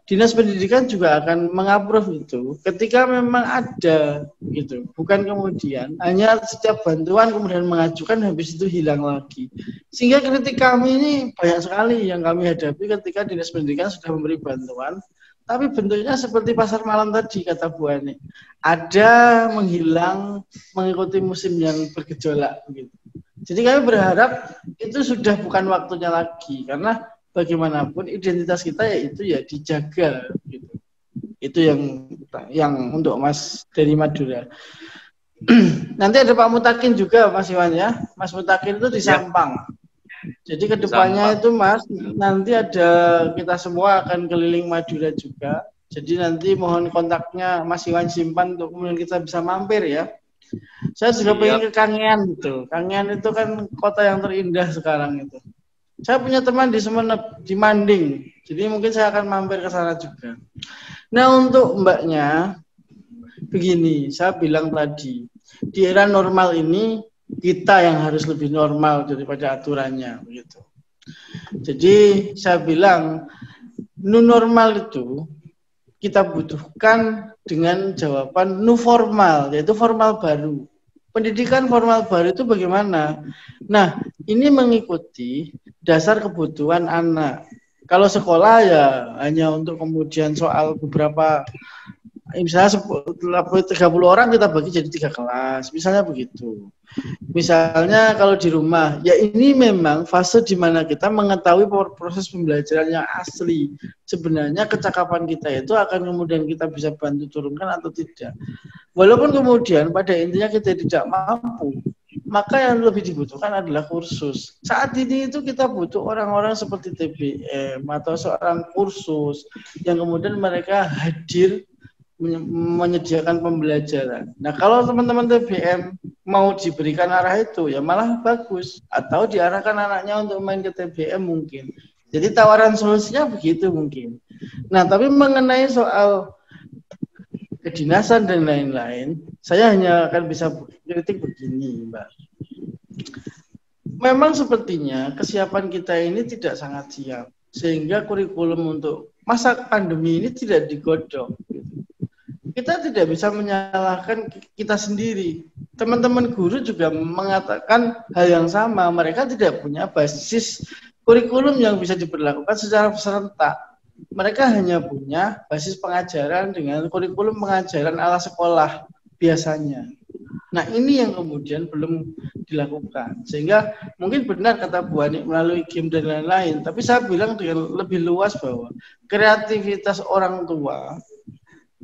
Dinas Pendidikan juga akan mengapprove itu ketika memang ada gitu. Bukan kemudian hanya setiap bantuan kemudian mengajukan habis itu hilang lagi. Sehingga kritik kami ini banyak sekali yang kami hadapi ketika Dinas Pendidikan sudah memberi bantuan tapi bentuknya seperti pasar malam tadi kata Bu Ani. Ada menghilang mengikuti musim yang bergejolak begitu. Jadi kami berharap itu sudah bukan waktunya lagi karena bagaimanapun identitas kita yaitu ya dijaga gitu. Itu yang untuk Mas dari Madura. Nanti ada Pak Mutakin juga Mas Iwan ya. Mas Mutakin itu di Sampang. Jadi kedepannya itu Mas nanti ada kita semua akan keliling Madura juga. Jadi nanti mohon kontaknya Mas Iwan simpan untuk kemudian kita bisa mampir ya. Saya juga pengen ke Kangean gitu. Kangean itu kan kota yang terindah sekarang itu. Saya punya teman di Sumeneb, di Manding. Jadi mungkin saya akan mampir ke sana juga. Nah untuk mbaknya, begini, saya bilang tadi, di era normal ini kita yang harus lebih normal daripada aturannya, begitu. Jadi saya bilang, new normal itu kita butuhkan dengan jawaban new formal, yaitu formal baru. Pendidikan formal baru itu bagaimana? Nah, ini mengikuti dasar kebutuhan anak. Kalau sekolah ya hanya untuk kemudian soal beberapa Misalnya 30 orang kita bagi jadi 3 kelas, misalnya begitu. Misalnya kalau di rumah, ya ini memang fase di mana kita mengetahui proses pembelajaran yang asli. Sebenarnya kecakapan kita itu akan kemudian kita bisa bantu turunkan atau tidak. Walaupun kemudian pada intinya kita tidak mampu, maka yang lebih dibutuhkan adalah kursus. Saat ini itu kita butuh orang-orang seperti TBM atau seorang kursus yang kemudian mereka hadir menyediakan pembelajaran. Nah, kalau teman-teman TBM mau diberikan arah itu, ya malah bagus. Atau diarahkan anaknya untuk main ke TBM mungkin. Jadi tawaran solusinya begitu mungkin. Nah, tapi mengenai soal kedinasan dan lain-lain, saya hanya akan bisa kritik begini, Mbak. Memang sepertinya kesiapan kita ini tidak sangat siap. Sehingga kurikulum untuk masa pandemi ini tidak digodok. Kita tidak bisa menyalahkan kita sendiri. Teman-teman guru juga mengatakan hal yang sama. Mereka tidak punya basis kurikulum yang bisa diberlakukan secara serentak. Mereka hanya punya basis pengajaran dengan kurikulum pengajaran ala sekolah biasanya. Nah, ini yang kemudian belum dilakukan. Sehingga mungkin benar kata Bu Ani melalui game dan lain-lain. Tapi saya bilang dengan lebih luas bahwa kreativitas orang tua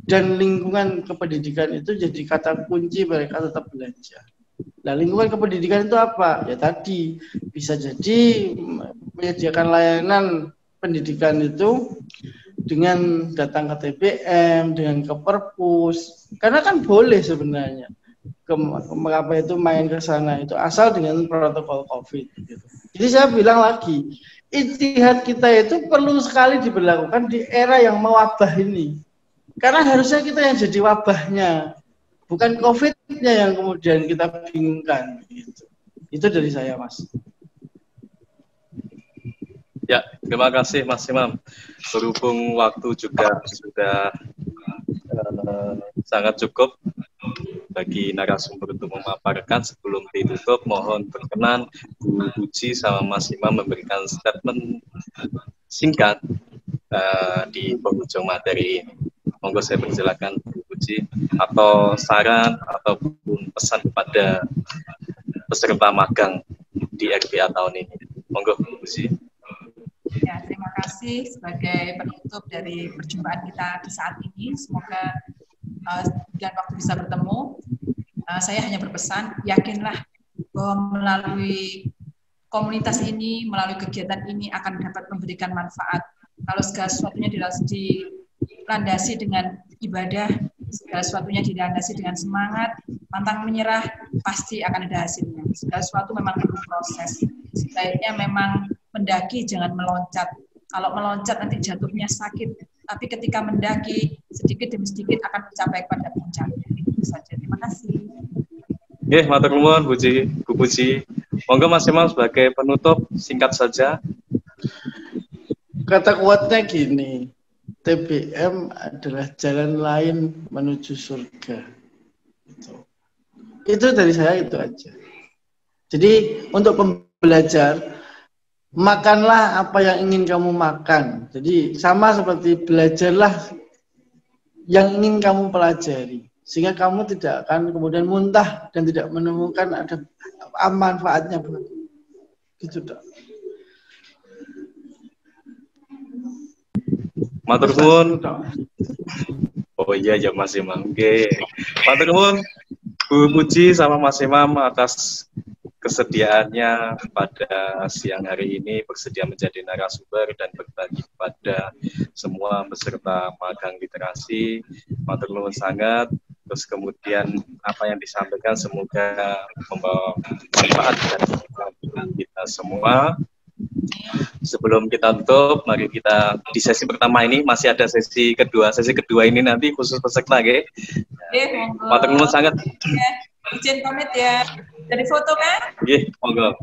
dan lingkungan kependidikan itu jadi kata kunci mereka tetap belajar. Nah, lingkungan kependidikan itu apa? Ya tadi, bisa jadi menyediakan layanan pendidikan itu dengan datang ke TBM, dengan ke perpus. Karena kan boleh sebenarnya apa itu main ke sana itu asal dengan protokol COVID. Gitu. Jadi saya bilang lagi, ijtihad kita itu perlu sekali diberlakukan di era yang mewabah ini. Karena harusnya kita yang jadi wabahnya, bukan COVID-nya yang kemudian kita bingungkan. Gitu. Itu dari saya, Mas. Ya, terima kasih Mas Imam. Berhubung waktu juga sudah sangat cukup bagi narasumber untuk memaparkan, sebelum ditutup mohon berkenan Bu Puji sama Mas Imam memberikan statement singkat di penghujung materi ini. Monggo saya persilakan Bu Puji, atau saran ataupun pesan kepada peserta magang di RPA tahun ini. Monggo Bu Puji. Ya, terima kasih sebagai penutup dari perjumpaan kita di saat ini. Semoga dan waktu bisa bertemu. Saya hanya berpesan, yakinlah bahwa melalui komunitas ini, melalui kegiatan ini akan dapat memberikan manfaat. Kalau segala sesuatunya dilandasi dengan ibadah, segala sesuatunya dilandasi dengan semangat, pantang menyerah, pasti akan ada hasilnya. Segala sesuatu memang perlu proses. Sebaiknya memang mendaki, jangan meloncat. Kalau meloncat nanti jatuhnya sakit. Tapi ketika mendaki, sedikit demi sedikit akan mencapai pada puncaknya. Itu saja. Terima kasih. Oke, matur nuwun Bu Puji. Monggo Mas Imam sebagai penutup singkat saja. Kata kuatnya gini, TBM adalah jalan lain menuju surga. Itu dari saya itu aja. Jadi untuk pembelajar, makanlah apa yang ingin kamu makan. Jadi sama seperti belajarlah yang ingin kamu pelajari. Sehingga kamu tidak akan kemudian muntah dan tidak menemukan ada manfaatnya. Gitu dong. Matur nuwun. Oh iya ya Mas Imam. Oke. Matur nuwun Bu Puji sama Mas Imam atas kesediaannya pada siang hari ini, bersedia menjadi narasumber dan berbagi kepada semua peserta magang literasi. Matur nuwun sangat. Terus kemudian apa yang disampaikan semoga membawa manfaat dan kita semua. Sebelum kita tutup, mari kita di sesi pertama ini masih ada sesi kedua. Sesi kedua ini nanti khusus peserta, nggih. Matur nuwun sangat. Izin pamit ya. Jadi foto kan? Nggih, monggo.